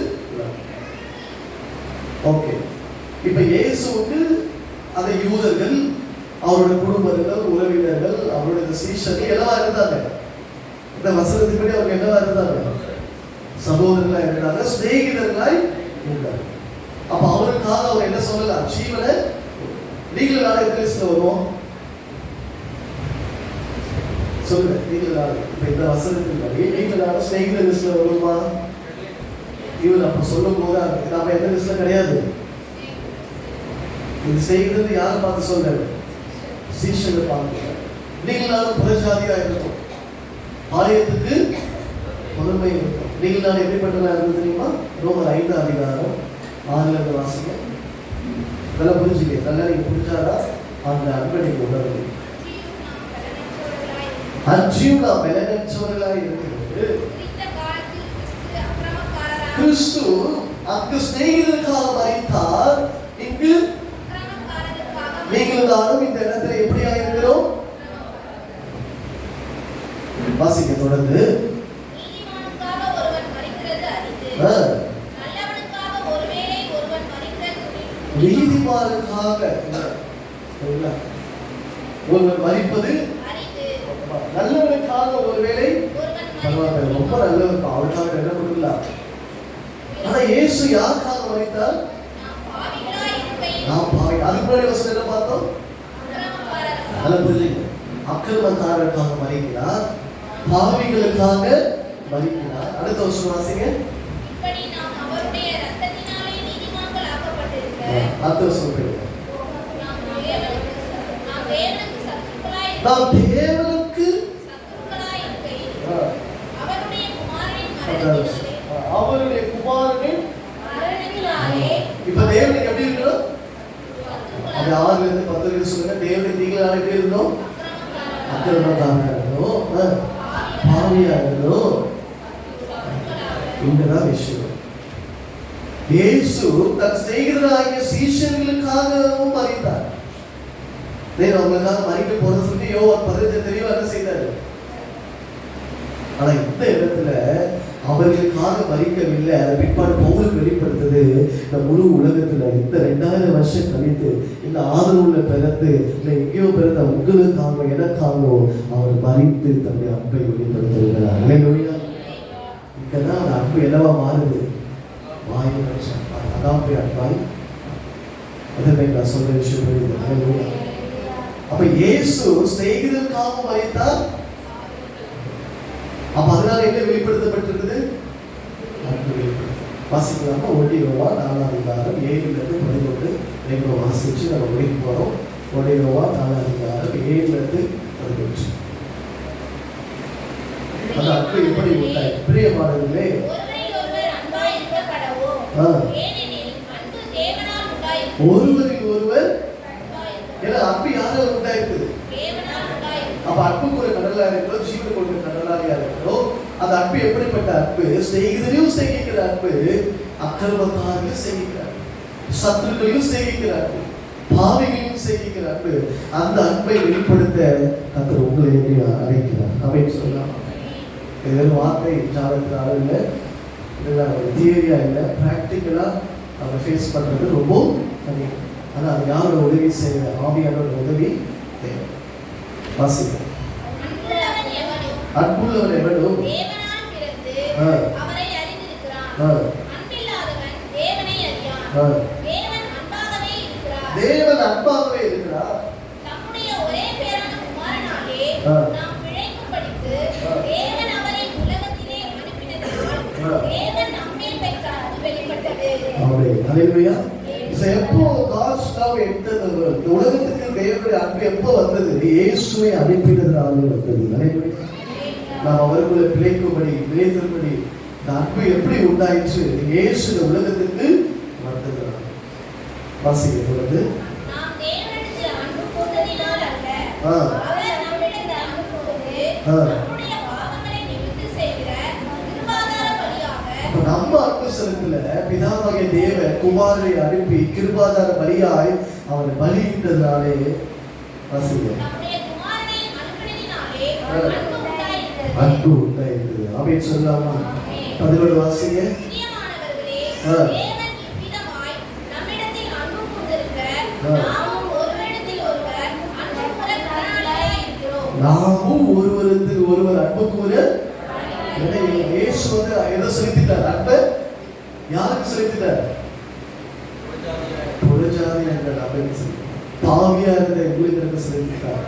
ஓகே, இப்ப இயேசுவுக்கு அந்த யூதர்கள், அவருடைய குடும்பங்கள், உறவினர்கள், அவருடைய சீஷர்கள் என்னவா இருந்தாங்க, இந்த வசனத்துப்படி அவங்க என்னவா இருந்தாங்க, சகோதரர்களா இருந்தாங்க, சிநேகிதர்களாய் இருந்தாங்க. அப்ப அவருக்காக அவர் என்ன சொல்லலாம், ஜீவனை. நீங்களும் நாளை எந்த லிஸ்ட்ல வருவோம் சொல்லுங்க, நீங்களும் நாளை இப்ப இந்த வசனத்தின்படி நீங்களும் நாளை சிநேகித லிஸ்ட்ல வருமா? இவர் அப்ப சொல்லும் போது நாம எந்த லிஸ்ட்ல கிடையாது. இது செய்கிறது யாரை பார்த்து சொல்றாரு, சீஷனை பார்க்க. நீங்கள் நாளும் புறஜாதியா இருக்கும், ஆலயத்துக்கு முதன்மை இருக்கும். நீங்கள் நாள் எப்படிப்பட்டதா இருந்தது தெரியுமா? ரோமர் 5 அதிகாரம் 6 வாசிங்க. நல்லா புரிஞ்சுக்க, நல்லா நீங்க புரிஞ்சாதான் அந்த அன்பை நீங்க உணர்வு. அன்றியும் நாம் பலனற்றவர்களாய் இருக்கிறது கிறிஸ்து அங்கு சிநேகிதருக்காக மரித்தார், இங்கு நீங்கள் நானும் இந்த இடத்துல எப்படியா இருக்கிறோம். வாசிக்க தொடர்ந்து. நீதிமானுக்காக ஒருவர் மரிப்பது, நல்லவனுக்காக ஒருவேளை பரவாயில்ல, ரொம்ப நல்லவருக்கு அவளுக்காக என்ன கொடுக்கலாம். ஆனா இயேசு யாருக்காக மரித்தார், நான் பாவி. அதுக்கு முன்னாடி வசனம் என்ன பார்த்தோம், நல்லா புரிஞ்சுங்க. அக்கிரமக்காரருக்காக மரிக்கிறார், பாவிகளுக்காக மரிக்கிறார். அடுத்த வருஷம் வாசிங்க. அடுத்த வருஷம் போயிடுங்க. நாம் தேவனுக்கு அவருடைய குமாரனின் இப்ப தேவனுக்கு எப்படி இருக்கணும், அது 6 இருந்து 10 வரைக்கும் சொல்லுங்க. தேவனுக்கு நீங்களா எப்படி இருந்தோம், அக்கிரமக்காரனா இருந்தோம், பாவியா இருந்தோம். இங்கதான் விஷயம். இயேசு தன் சிநேகிதராகிய சீஷர்களுக்காகவும் மரித்தார். அவங்களுக்காக மறிக்க போறது சொல்லி யோவான் 15 தெளிவா என்ன செய்தாரு. ஆனா இந்த இடத்துல அவர்களுக்காக மறிக்கவில்லை. அதை பிற்பாடு பவுலுக்கு வெளிப்படுத்தது. இந்த முழு உலகத்துல இந்த 2000 வருஷம் கழித்து இந்த ஆதரவுல பிறந்து இல்லை எங்கேயோ பிறந்த உங்களுக்காக எனக்காகவோ அவர் மறித்து தன்னுடைய அன்பை வெளிப்படுத்துகிறார். இங்கதான் அந்த அன்பு என்னவா மாறுது, அதான் போய் அன்பாய். அதை நான் சொல்ற விஷயம் புரியுது. அப்ப இயேசு சிநேகிதருக்காக மரித்தார். அப்ப அதனால என்ன வெளிப்படுத்தப்பட்டிருக்குது, வாசிக்கலாமா? 1 யோவான் 4 அதிகாரம் 7 11 ரெண்டு வாசிச்சு நம்ம முடிக்க போறோம். 1 யோவான் 4 அதிகாரம் 7 11. அந்த அன்பு எப்படி உண்டாய் பிரியமானவர்களே, ஒருவரில் ஒருவர். ஏன்னா அன்பு யாரால உண்டாயிருக்குது, அப்ப அன்புக்கு ஒரு கடலா இருக்கிறோம், ஜீவனுக்கு ஒரு கடலாளியா இருக்கிறோம். அந்த அன்பு எப்படிப்பட்ட அன்பு, சிநேகிதரையும் சிநேகிக்கிற அன்பு, அக்கிரமக்காரரையும் சிநேகிக்கிற அன்பு, சத்துருக்களையும் சிநேகிக்கிற அன்பு, பாவிகளையும் சிநேகிக்கிற அன்பு. அந்த அன்பை வெளிப்படுத்த கர்த்தர் உங்களை அழைக்கிறார். அப்படின்னு சொல்லலாம். இது வார்த்தை ஜாதகத்தில் அளவு இல்லை, இதெல்லாம் தியரியா இல்லை, ப்ராக்டிக்கலா நம்ம ஃபேஸ் பண்றது ரொம்ப கம்மி. ஆனா அது யாரோட உதவி செய்ய, ஆவியானோட உதவி தேவை. வாசிக்க. அன்புள்ளவன் எவனோ தேவன் அன்பாகவே இருக்கிறார். அல்லேலூயா. எப்போ God's love entered the world, இந்த உலகத்துக்கு தேவனுடைய அன்பு எப்போ வந்தது? இயேசுவை அனுப்பினதுனால வந்தது. அல்லேலூயா. நாம் அவர்களை பிழைக்கும்படி பிழைத்தபடி இந்த அன்பு எப்படி உண்டாயிற்று? இயேசு இந்த உலகத்துக்கு வந்தது. வாசிக்க பொழுது நாம் தேவனிடத்தில் அன்பு கூர்ந்ததினால் அல்ல, அவர் நம்மிடத்தில் அன்பு கூர்ந்து நம்முடைய பாவங்களை நிவர்த்தி செய்கிற கிருபாதார பலியாக நம்ம அன்பு செலுத்தல, பிதாவாகிய தேவன் குமாரனை அனுப்பி கிருபாதார பலியாய் அவரை பலியிட்டதுனாலே வாசிக்க நம்முடைய குமாரனை அனுப்பினதினாலே அன்பு உண்டாயிருக்கிறது. ஆமென் சொல்லலாமா? 11 வாசிங்க. பிரியமானவர்களே, தேவன் இவ்விதமாய் நம்மிடத்தில் அன்பு கூர்ந்திருக்க, நாமும் ஒருவரிடத்தில் ஒருவர் அன்பு கூர கடனாளிகளாய் இருக்கிறோம். நாமும் ஒருவரிடத்தில் ஒருவர் அன்பு கூர இயேசு வந்து எதை செலுத்திட்டார்? அன்பை யாருக்கு செலுத்திட்டார்? புறஜாதியார்கள் அப்படின்னு பாவியா இருந்த உங்களுக்கு செலுத்திட்டார்.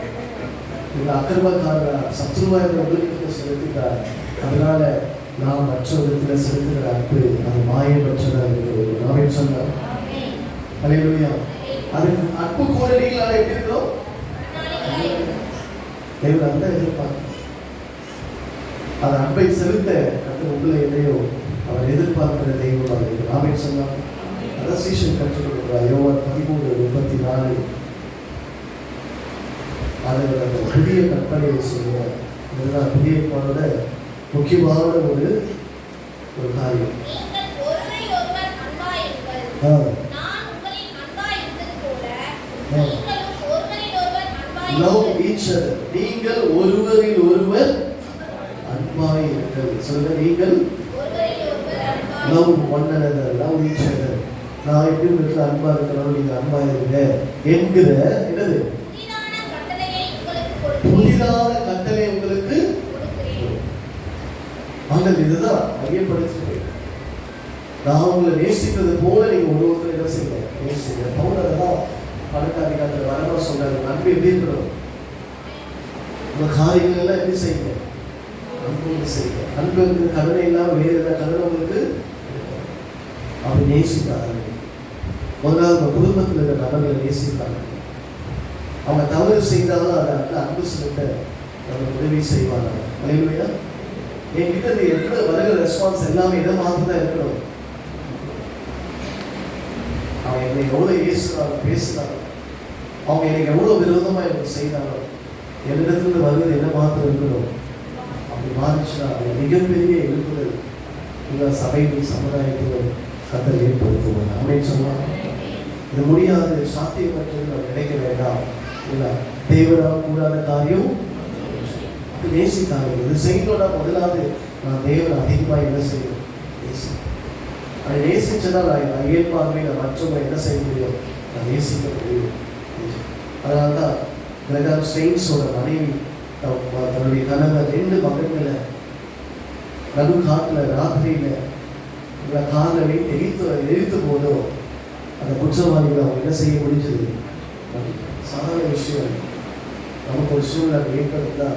இந்த அக்கிரமக்காரரா சத்ருவா இருந்த உங்களுக்கு செலுத்திட்டார். அதனால நாம் மற்ற விதத்தில் செலுத்துகிற அன்பு அது மாயமற்றதா இருக்கிறது. நாமே சொன்னோம். அல்லேலூயா. அதுக்கு அன்பு கோரடிகளால எப்படி இருக்கிறோம்? தேவன் அந்த எதிர்பார்க்க அந்த அன்பை செலுத்த கர்த்தர் உங்களை எதையோ அவர் எதிர்பார்க்கிற தெய்வமாக இருக்கிறார். நாமே சொன்னோம். அதான் சீஷன் கற்றுக் கொடுக்கிறார். யோவான் 13:34 அந்த புதிய கற்பனையை சொல்லுவார். இதுதான் புதிய பாடோட முக்கியமான ஒரு காரியம். நீங்கள் ஒருவரையொருவர் அன்பாயிருங்கள். நான் உங்களில் அன்பாயிருந்தது போல நீங்களும் ஒருவரிலொருவர் அன்பாயிருங்கள். Love each other. நீங்கள் ஒருவரில் ஒருவர் அன்பாயிருங்கள். சொல்லுங்க, நீங்கள் ஒருவரிலொருவர் அன்பாயிருங்கள். love one another, love each other. நான் எப்படி உங்களுக்கு அன்பா இருக்கிறோம், நீங்க அன்பா இருங்க என்கிற என்னது புதிதான கட்டளை உங்களுக்கு ஆண்டவர் இதுதான் மையப்படுத்தி நான் உங்களை நேசிக்கிறது போல நீங்க ஒருவருக்கு என்ன செய்யுங்க, நேசிங்க. பவுலர் தான் 12ஆம் அதிகாரத்தில் வரமா சொல்றாரு. அன்பு எப்படி இருக்கணும்? உங்க காரியங்கள் எல்லாம் எப்படி செய்யுங்க? அன்பு செய்யுங்க. அன்பு கருணை இல்லாம வேறு எந்த கருணை உங்களுக்கு அப்படி நேசிப்பாங்க. முதலாவது உங்க குடும்பத்தில் இருக்கிற நபர்களை நேசிப்பாங்க. அவங்க தவறு செய்தாலும் அதை அன்பு செலுத்த அவங்க உதவி செய்வாங்க. அல்லேலூயா. என்கிட்ட எப்படி வருகிற ரெஸ்பான்ஸ் எல்லாமே இதை மாதிரி தான் இருக்கணும். அவங்க என்னை எவ்வளோ ஏசுறாங்க பேசுறாங்க, அவங்க எனக்கு எவ்வளோ விரோதமாக எனக்கு செய்தாங்க, என்னிடத்துல வருகிறது என்ன மாத்திரம் இருக்கணும். அப்படி மாறிச்சுன்னா அது மிகப்பெரிய எழுப்புதல் இல்லை சபையில் சமுதாயத்தில் கத்தல் ஏற்படுத்துவாங்க. அப்படின்னு சொன்னால் இது முடியாது, சாத்தியமற்றது நம்ம நினைக்க வேண்டாம். இல்லை, தேவனால் கூடாத காரியம் நேசித்தாங்க. இது செய்யணும்னா முதலாவது நான் தேவன் அதிகமாக என்ன செய்யணும், நேசி. அதை நேசிச்சதா நான் இயல்பாகவே நான் மற்றவங்க என்ன செய்ய முடியும், நான் நேசிக்க முடியும். அதனால தான் கிரகாம் ஸ்டெயின்ஸோட மனைவி தன்னுடைய கணவர் 2 மகன்களை நடு காட்டில் ராத்திரியில் காரில் எரித்து போதும் அந்த குற்றவாளிகளை அவங்க என்ன செய்ய முடிஞ்சது. சாதாரண விஷயம். நமக்கு ஒரு சூழ்நிலை ஏற்படுத்தா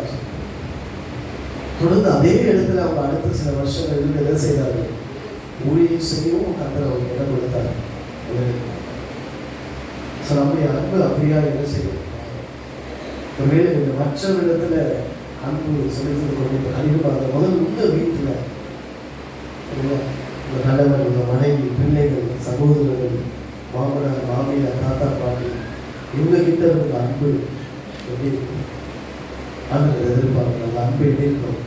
தொடர்ந்து அதே இடத்துல அவங்க அடுத்த சில வருஷங்கள் இருந்து என்ன செய்தார்கள், ஊழியம் செய்யவும் கத்தர் அவங்க இடம் கொடுத்தார். நம்முடைய அன்பு அப்படியா என்ன செய்யும்? ஒருவேளை இந்த மற்ற இடத்துல அன்பு செலுத்திக் கொண்டு அதிகமாக முதல் உங்க வீட்டில் உங்க கணவன், உங்க மனைவி, பிள்ளைகள், சகோதரர்கள், மாமனார், மாமியார், தாத்தா, பாட்டி இவங்க கிட்ட இருந்த அன்பு எப்படி இருக்கும்? அன்பு எதிர்பார்க்க அந்த அன்பு எப்படி இருக்கும்?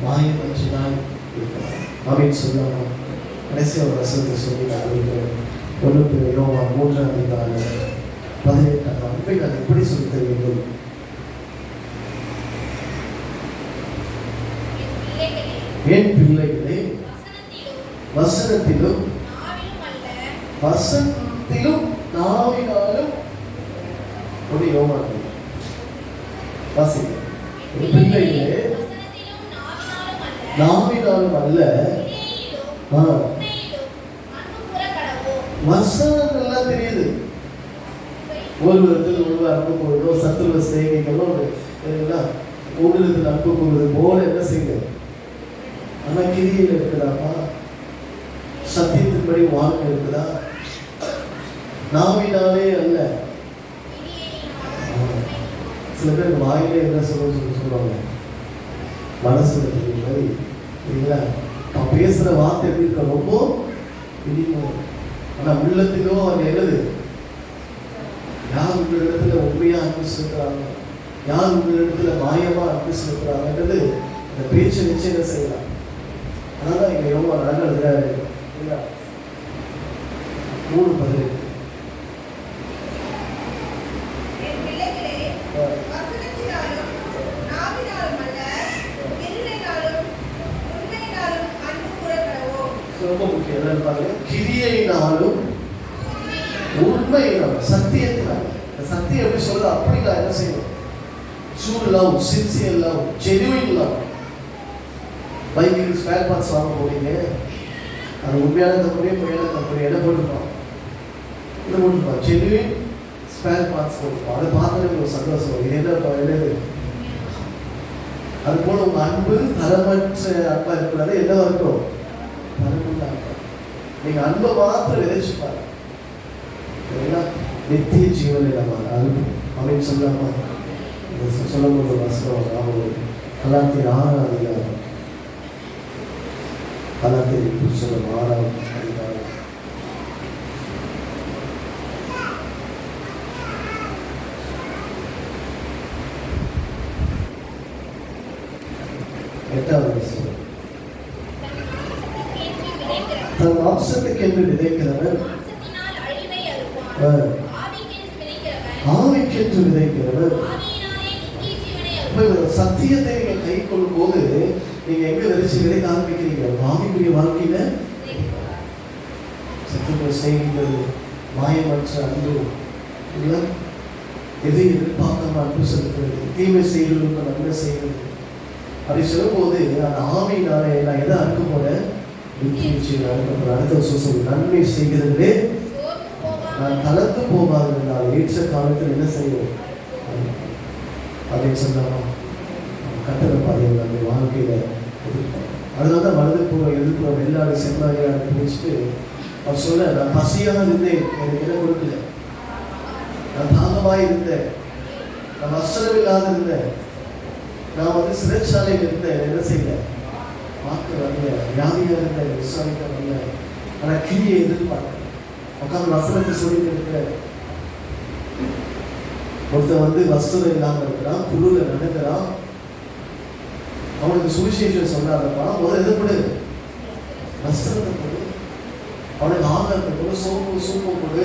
மாயமற்றுதான் இருக்கணும். அப்படின்னு சொல்லாமல் கடைசி ஒரு வசனத்தை சொல்லி நான் 1 யோவான் 3ஆம் அதிகாரம் 18 அன்பை நான் எப்படி சொல்லி தருவீர்கள்? என் பிள்ளைகளே வசனத்திலும் நாவினாலும் ஒரு யோவான் வாசிங்க. என் பிள்ளைகளே நாவினாலும் அல்ல, வசனம் எல்லாம் தெரியுது. ஒரு விதத்தில் ஒருவர் அன்பு கூறுதோ, சத்துருவ சேவைகளோ ஊடகத்தில் அன்பு கூறுவது போல என்ன செய்யுங்க. ஆனால் கிரியில் இருக்குதாப்பா, சத்தியத்தின்படி வாழ்க்கை இருக்குதா, நாவினாலே அல்ல. சில பேர் வாயிலே என்ன சொல்லுவாங்க, மனசு மாதிரி இல்லைங்களா? நான் பேசுகிற வார்த்தை எப்படி இருக்க, ரொம்ப இனிக்கும். ஆனால் உள்ளத்துக்கோ அவங்க எழுது. யார் உங்கள் இடத்துல உண்மையாக அன்பு செலுத்துறாங்க, யார் உங்கள் இடத்துல மாயமாக அன்பு செலுத்துறாங்கன்றது இந்த பேச்சு நிச்சயம் செய்யலாம். அதனால இங்கே ரொம்ப அழகாக எழுதுறாரு இல்லையா? 3:18 ரொம்ப முக்கியம். என்ன பாருங்க, கிரியையினாலும் உண்மையினாலும், சத்தியத்தினால. சத்தியம் எப்படி சொல்றது, அப்படிங்களா என்ன செய்யணும்? True love, sincere love, genuine love. பைக்கில் ஸ்பேர் பார்ட்ஸ் வாங்க போறீங்க, அது உண்மையான கம்பெனி பொய்யான கம்பெனி என்ன போட்டுருப்பான், என்ன போட்டுருப்பான், ஜெனுவின் ஸ்பேர் பார்ட்ஸ் போட்டுருப்பான். அதை பார்த்தாலே ஒரு சந்தோஷம். இது என்னது? அது போல உங்க அன்பு தரமற்ற அன்பா இருக்கிறது என்னவா இருக்கும்? நீங்க அன்பை மாத்திரம் விதைச்சுப்பாரு, நித்திய ஜீவனை நம்ம அன்பு அப்படின்னு சொல்லாமா? சொல்லும்போது வசனம் அவங்க கலாத்தின் 6ஆம் அதிகாரம், கலாத்தின் புத்தகம் 6ஆம் அதிகாரம் 8வது வசனம். தன் மாம்சத்துக்கென்று விதைக்கிறவன் ஆவிக்கென்று விதைக்கிறவன். சத்தியத்தை நீங்க கை கொள்ளும் போது நீங்க எங்க விதைச்சு விதைக்க ஆரம்பிக்கிறீங்க? ஆவிக்குரிய வாழ்க்கையில சத்தியத்தை செய்கிறது, மாயமற்ற அன்பு இல்லை, எதை எதிர்பார்க்காம அன்பு செலுத்துறது, தீமை செய்யறதுக்கு நன்மை செய்யறது. அப்படி சொல்லும்போது அந்த ஆவியினால நான் எதை அறுக்க போறேன்? அடுத்த சொல்ல நன்மை செய்கிறதுலே நான் கலந்து போகாதனால் ஏற்ற காலத்தில் என்ன செய்வோம் அப்படின்னு சொன்னாலும் கட்டளை பாதைகள் அந்த வாழ்க்கையில எதிர்ப்போம். அதனால்தான் வலது போக எதிர்ப்புற வெள்ளாடு செம்மாடியாடு பிடிச்சிட்டு அவர் சொல்ல, நான் பசியாக இருந்தேன், எனக்கு என்ன கொடுக்கல, நான் தாகமாய் இருந்தேன், நான் வஸ்திரம் இல்லாத இருந்தேன், நான் சிறைச்சாலையில் இருந்தேன், என்ன செய்யல, பார்க்க வரல, வியாதியாக இருந்த விசாரிக்க வரல. ஆனால் கிரியை எதிர்பார்க்க உட்காந்து வசனத்தை சொல்லிட்டு இருக்கிற ஒருத்தன் வஸ்திரம் இல்லாமல் இருக்கிறான், குழுல நடக்கிறான், அவனுக்கு சுவிசேஷம் சொன்னாரப்பா, முதல்ல எதிர்ப்படு, வஸ்திரத்தை கொடு, அவனுக்கு ஆகாரத்தை கொடு, சூப்பம் கொடு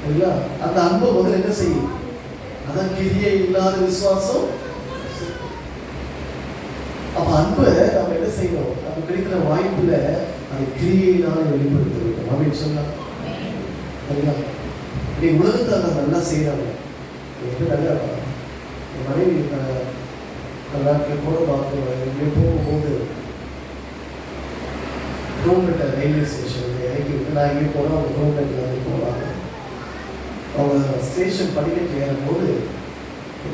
இல்லையா? அந்த அன்பை முதல்ல என்ன செய்யும்? அதான் கிரியை இல்லாத விசுவாசம். அப்ப அன்பை நம்ம என்ன செய்யணும்? நம்ம கிடைக்கிற வாய்ப்புல அந்த கிரியையினால வெளிப்படுத்த வேண்டும் அப்படின்னு சொன்னா நீ உலகத்தை அதை நல்லா செய்யறாங்க. நல்லா என் மனைவி நாட்டில் கூட பார்க்க இங்கே போகும்போது ரோமெட்டை ரயில்வே ஸ்டேஷன் இறக்கி விட்டு நான் இங்கே போனால் அவங்க ரோமெட்டில் வந்து போவாங்க. அவங்க ஸ்டேஷன் படிக்கட்டு ஏறும்போது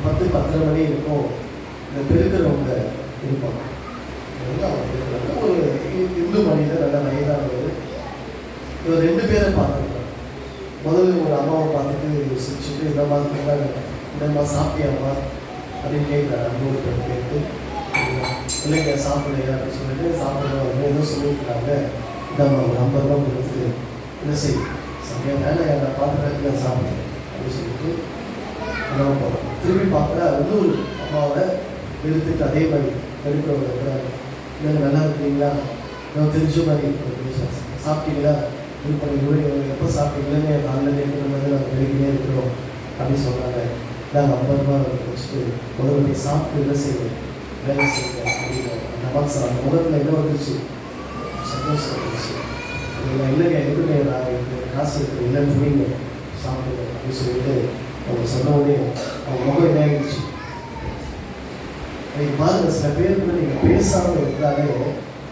10-10:30 மணி இருக்கும். இந்த பெருக்கிறவங்க இருப்பாங்க. ஒரு இந்து மனிதர் நல்ல வயதானவர். இவர் 2 பேரை பார்த்துருக்காங்க. முதல்ல ஒரு அம்மாவை பார்த்துட்டு சிரிச்சுட்டு இந்த மாதிரி இந்த சாப்பிட்டியாம்மா அப்படின்னு கேட்குறாரு. அன்பு கேட்டு இல்லைங்க சாப்பிடலையா அப்படின்னு சொல்லிட்டு சாப்பிட்றவங்க ஏதோ சொல்லியிருக்காங்க. இந்த ஒரு 50 ரூபா கொடுத்துட்டு என்ன செய்யும் சரியா வேலை நான் பார்த்துட்டு சாப்பிட்டேன் அப்படின்னு சொல்லிட்டு அம்மாவை போகிறோம். திரும்பி பார்க்குற இன்னொரு அம்மாவை எடுத்துட்டு அதே மாதிரி எடுக்கிறவங்க இருக்கிறாங்க. இல்லைங்க நல்லா இருக்கீங்களா, நான் தெரிஞ்ச மாதிரி சாப்பிட்டீங்களா, இது பண்ணி எப்போ சாப்பிட்டீங்களே காலையில் இருக்கிற மாதிரி நாங்கள் வெளியே இருக்கிறோம் அப்படின்னு சொன்னாங்க. நாங்கள் 50 ரூபா வச்சுட்டு முதல்ல சாப்பிட்டு என்ன செய்வோம் வேலை செய்வோம் அப்படின்னு அந்த மனசு முதல்ல என்ன வந்துச்சு, சந்தோஷம் வந்துச்சு. இல்லைங்க எதுவுமே நான் காசு இருக்கு இல்லைன்னு சொன்னீங்க சாப்பிடுங்க அப்படின்னு சொல்லிட்டு அவங்க சொன்ன உடனே அவங்க முகம் என்ன ஆகிடுச்சு. நீங்கள் பாருங்க, சில பேர் கூட நீங்கள் பேசாமல் இருந்தாலே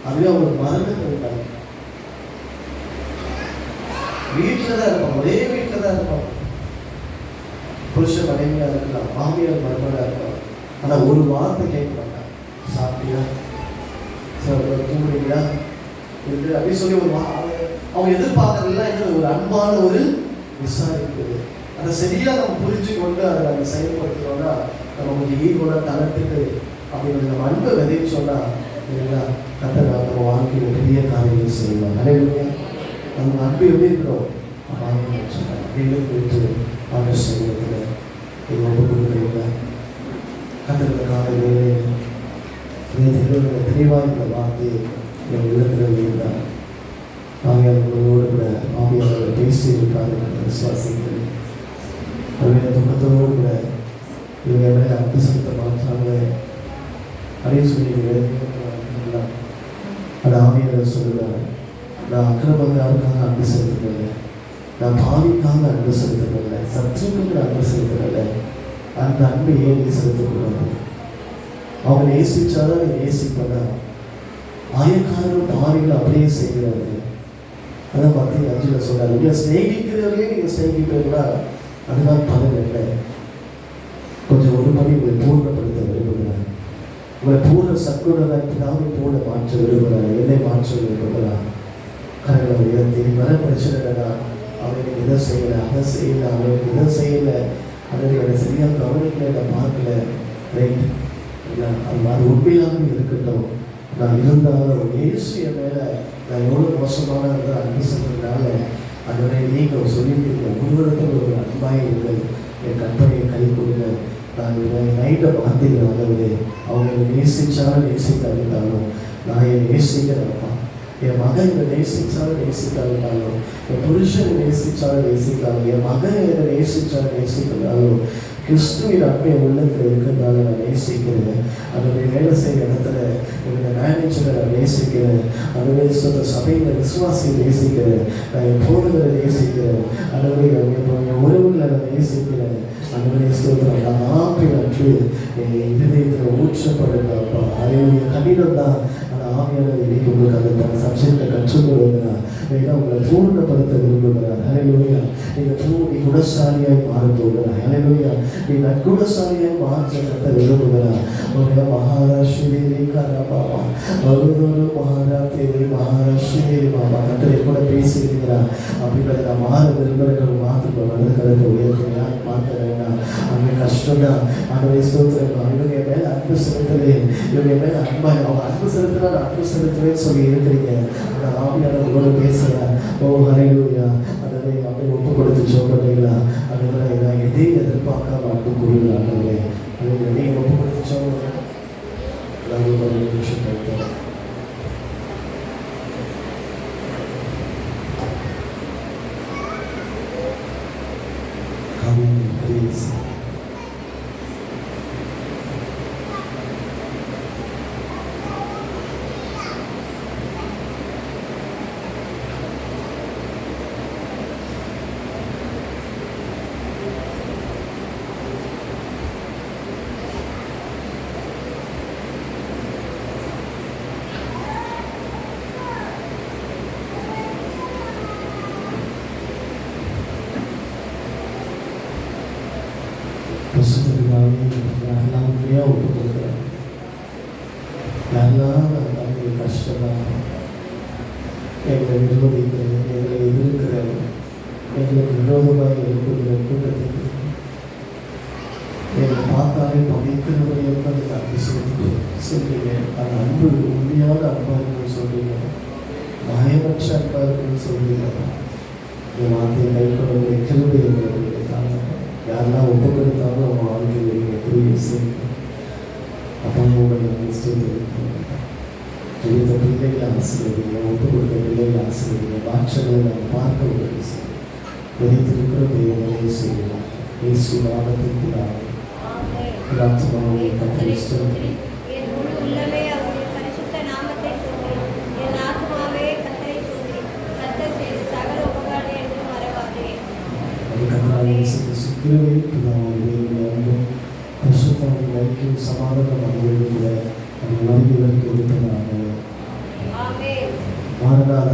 அதுவே அவங்களுக்கு மறந்துட்டு இருக்காங்க. வீட்டில் தான் இருப்பாங்க, ஒரே வீட்டில் தான் இருப்பாங்க. புருஷ மனைவியாக இருக்கலாம், மாமியார் மருமகளாக இருப்பாங்க. ஆனால் ஒரு வார்த்தை கேட்க மாட்டாங்க. சாப்பிட்டியா, தூங்குறீங்களா என்று அப்படி சொல்லி ஒரு அவங்க எதிர்பார்க்கறதுலாம் என்ன ஒரு அன்பான ஒரு விசாரிக்குது. அதை சரியாக நம்ம புரிஞ்சு கொண்டு அதை நம்ம செயல்படுத்தினோம்னா நமக்கு ஈகோட தளர்த்துட்டு அப்படி நம்ம அன்பை விதைச்சோம்னா இல்லைங்களா கர்த்தர் நம்ம வாழ்க்கையில் பெரிய காரியங்கள் செய்வோம். ஹல்லேலூயா. நம்ம அன்பு எப்படி இருக்கிறோம் அப்படின்னு போயிட்டு ஆண்டவர் சமூகத்தில் இது ஒப்பு கொடுக்குறீங்களா? கர்த்தருடைய காலையிலே தெளிவாக இந்த வார்த்தையை என் உள்ளத்தில் இருந்தார். ஆவியானவர்களோடு கூட ஆவியானவர் பேசி இருக்காரு விசுவாசிக்கிறேன். அவருடைய துக்கத்தோடு கூட இவங்க மேலே அன்பு செலுத்த மாற்றாங்க அப்படின்னு சொல்லிடுவேன். அது ஆவியானவர் சொல்லுறாரு, நான் அக்கிரமங்களுக்காக அன்பு செலுத்துறதில்லை, நான் பாவிக்காக அன்பு செலுத்துறதில்லை, சத்துருக்குன்னு அன்பு செலுத்துறதில்லை. அந்த அன்பு ஏன் நீ செலுத்தக்கூடாது? அவங்க நேசிச்சாதான் நீ நேசிப்பதா? ஆயக்காரரும் பாவிகள் அப்படியே செய்கிறாரு. அதான் மத்திய 5 சொல்றாரு, உங்களை ஸ்நேகிக்கிறவர்களே நீங்கள் ஸ்நேகிக்கிறீங்களா? அதுதான் பலன் இல்லை. கொஞ்சம் ஒரு படி உங்களை பூர்ணப்படுத்த விரும்புகிறார். உங்களை பூர்ண சக்குணராக பூர்ண மாற்ற விரும்புகிறார். என்னை மாற்ற விரும்புகிறார். கடவுளை உயர்த்தி வர பிரச்சனை இல்லைனா அவனுக்கு இதை செய்யலை, அதை செய்யலை, அவனுக்கு இதை செய்யலை, அதை என்னை சரியாக கவனிக்கல, நான் பார்க்கல, ரைட் இல்லை, அது உண்மையாகவே இருக்கட்டும். நான் இருந்தாலும் இயேசு என் மேலே நான் எவ்வளோ மோசமான அன்பு செஞ்சதுனால அதனை நீங்கள் சொல்லியிருக்கீங்க, உங்களிடத்தில் ஒரு அன்பாய் இருங்கள், என் கற்பனையை கை கொடுங்க. நான் நைட்டை பார்த்துக்கிற அளவு அவங்க நேசிச்சாலும் நேசிக்காவிட்டாலும் நான் என் நேசிக்கிறேன்ப்பா. என் மகன் என்னை நேசிச்சாலும் நேசிக்காவிட்டாலும், என் புருஷனை நேசிச்சாலும் நேசிக்காலும், என் மகன் என்னை நேசிச்சாலும் நேசிக்கிறாலும் கிறிஸ்துவின் அன்பை உள்ளத்தில் இருக்கிறதால நான் நேசிக்கிறேன். அதனுடைய வேலை செய்கிற இடத்துல என்னுடைய மேனேஜரை நான் நேசிக்கிறேன். அதனுடைய சொந்த சபையில் விசுவாசியை நேசிக்கிறேன். நான் என் போதகரை நேசிக்கிறேன். அதனுடைய என் உறவுகளை நான் நேசிக்கிறேன். அதனுடைய ஸ்தோத்திரம் நான் ஆப்பிள் அன்பு என் இதயத்தில் ஊற்றப்படுங்கப்பா. அதனுடைய கடினம் தான். ஆனால் ஆவியானவர் இன்னைக்கு உங்களுக்கு அந்த சப்ஜெக்டை கற்றுக்கொள்கிறார். ஏன்னா உங்களை பூர்ணப்படுத்த விரும்புகிறார். ஹல்லேலூயா. நீ குணசாலியாய் மாற போகிறார். ஹல்லேலூயா. நீ நற்குணசாலியாய் மாற்ற விரும்புகிறார். ஒரு மகாராஷ்டிரே கரபாவா ஒரு மகாராஷ்டிரே மகாராஷ்டிரே மாமா கத்தரை கூட பேசியிருக்கிறார். அப்படின்றத நான் மாற விரும்புகிற மாற்ற கருத்தை உயர்த்தினார். மாற்ற வேண்டாம். அங்கே கஷ்டம் தான். அவனுடைய ஸ்தோத்திரம் இவங்க மேலே அன்பு செலுத்தலே, இவங்க மேலே அன்பா அவங்க அன்பு செலுத்தினா நான் அன்பு செலுத்துவேன்னு சொல்லி இருக்கிறீங்க. ஆனால் ஆவியானவர்களோடு பேசுகிறேன். ஓ ஹல்லேலூயா. அதனை அப்படியே ஒப்பு கொடுத்து சொல்கிறீங்களா? அதனால நான் எதையும் எதிர்பார்க்காம அன்பு கூறுகிறாங்களே அதை எதையும் ஒப்பு கொடுத்து சொல்லுங்க. ஒரு நிமிஷம் கருத்து please. யாரெல்லாம் உண்மையாக ஒப்பு கொடுக்குறாங்க, யாரெல்லாம் நம்மளுடைய கஷ்டமாக எங்களை விரோதிக்கிறது, எங்களை எதிர்க்கிறது, எங்களுக்கு விரோதமாக இருக்கிற கூட்டத்துக்கு எங்களை பார்த்தாலே பகைக்கிறவர்களுக்கு அந்த அன்பு சொல்றீங்க. அந்த அன்பு உண்மையான அன்பாக இருக்குன்னு சொல்றீங்க, மாயமற்ற அன்பாக இருக்குன்னு சொல்றீங்க. இந்த வார்த்தையை கைக்கொள்ள கிருபை எங்களுக்கு தாங்க. யாரெல்லாம் ஒப்பு கொடுத்தாலும் அவங்க வாழ்க்கையில் எப்படி செய்யுங்க. அப்போது இந்த பிள்ளைகளை ஆசிரியங்க, ஒப்பு கொடுத்த பிள்ளைகளை ஆசிரியங்க, மாற்றங்களை நாம் பார்க்க உதவி செய்யும். விதைத்திருக்கிற தெய்வங்களே செய்யலாம். இயேசு நாமத்திற்கு பிரார்த்தனை கத்தரிஸ்தோம். சமாதானம் அடைவதில்லை. அது நம்பிக்கை கொடுத்தனாக மாறனால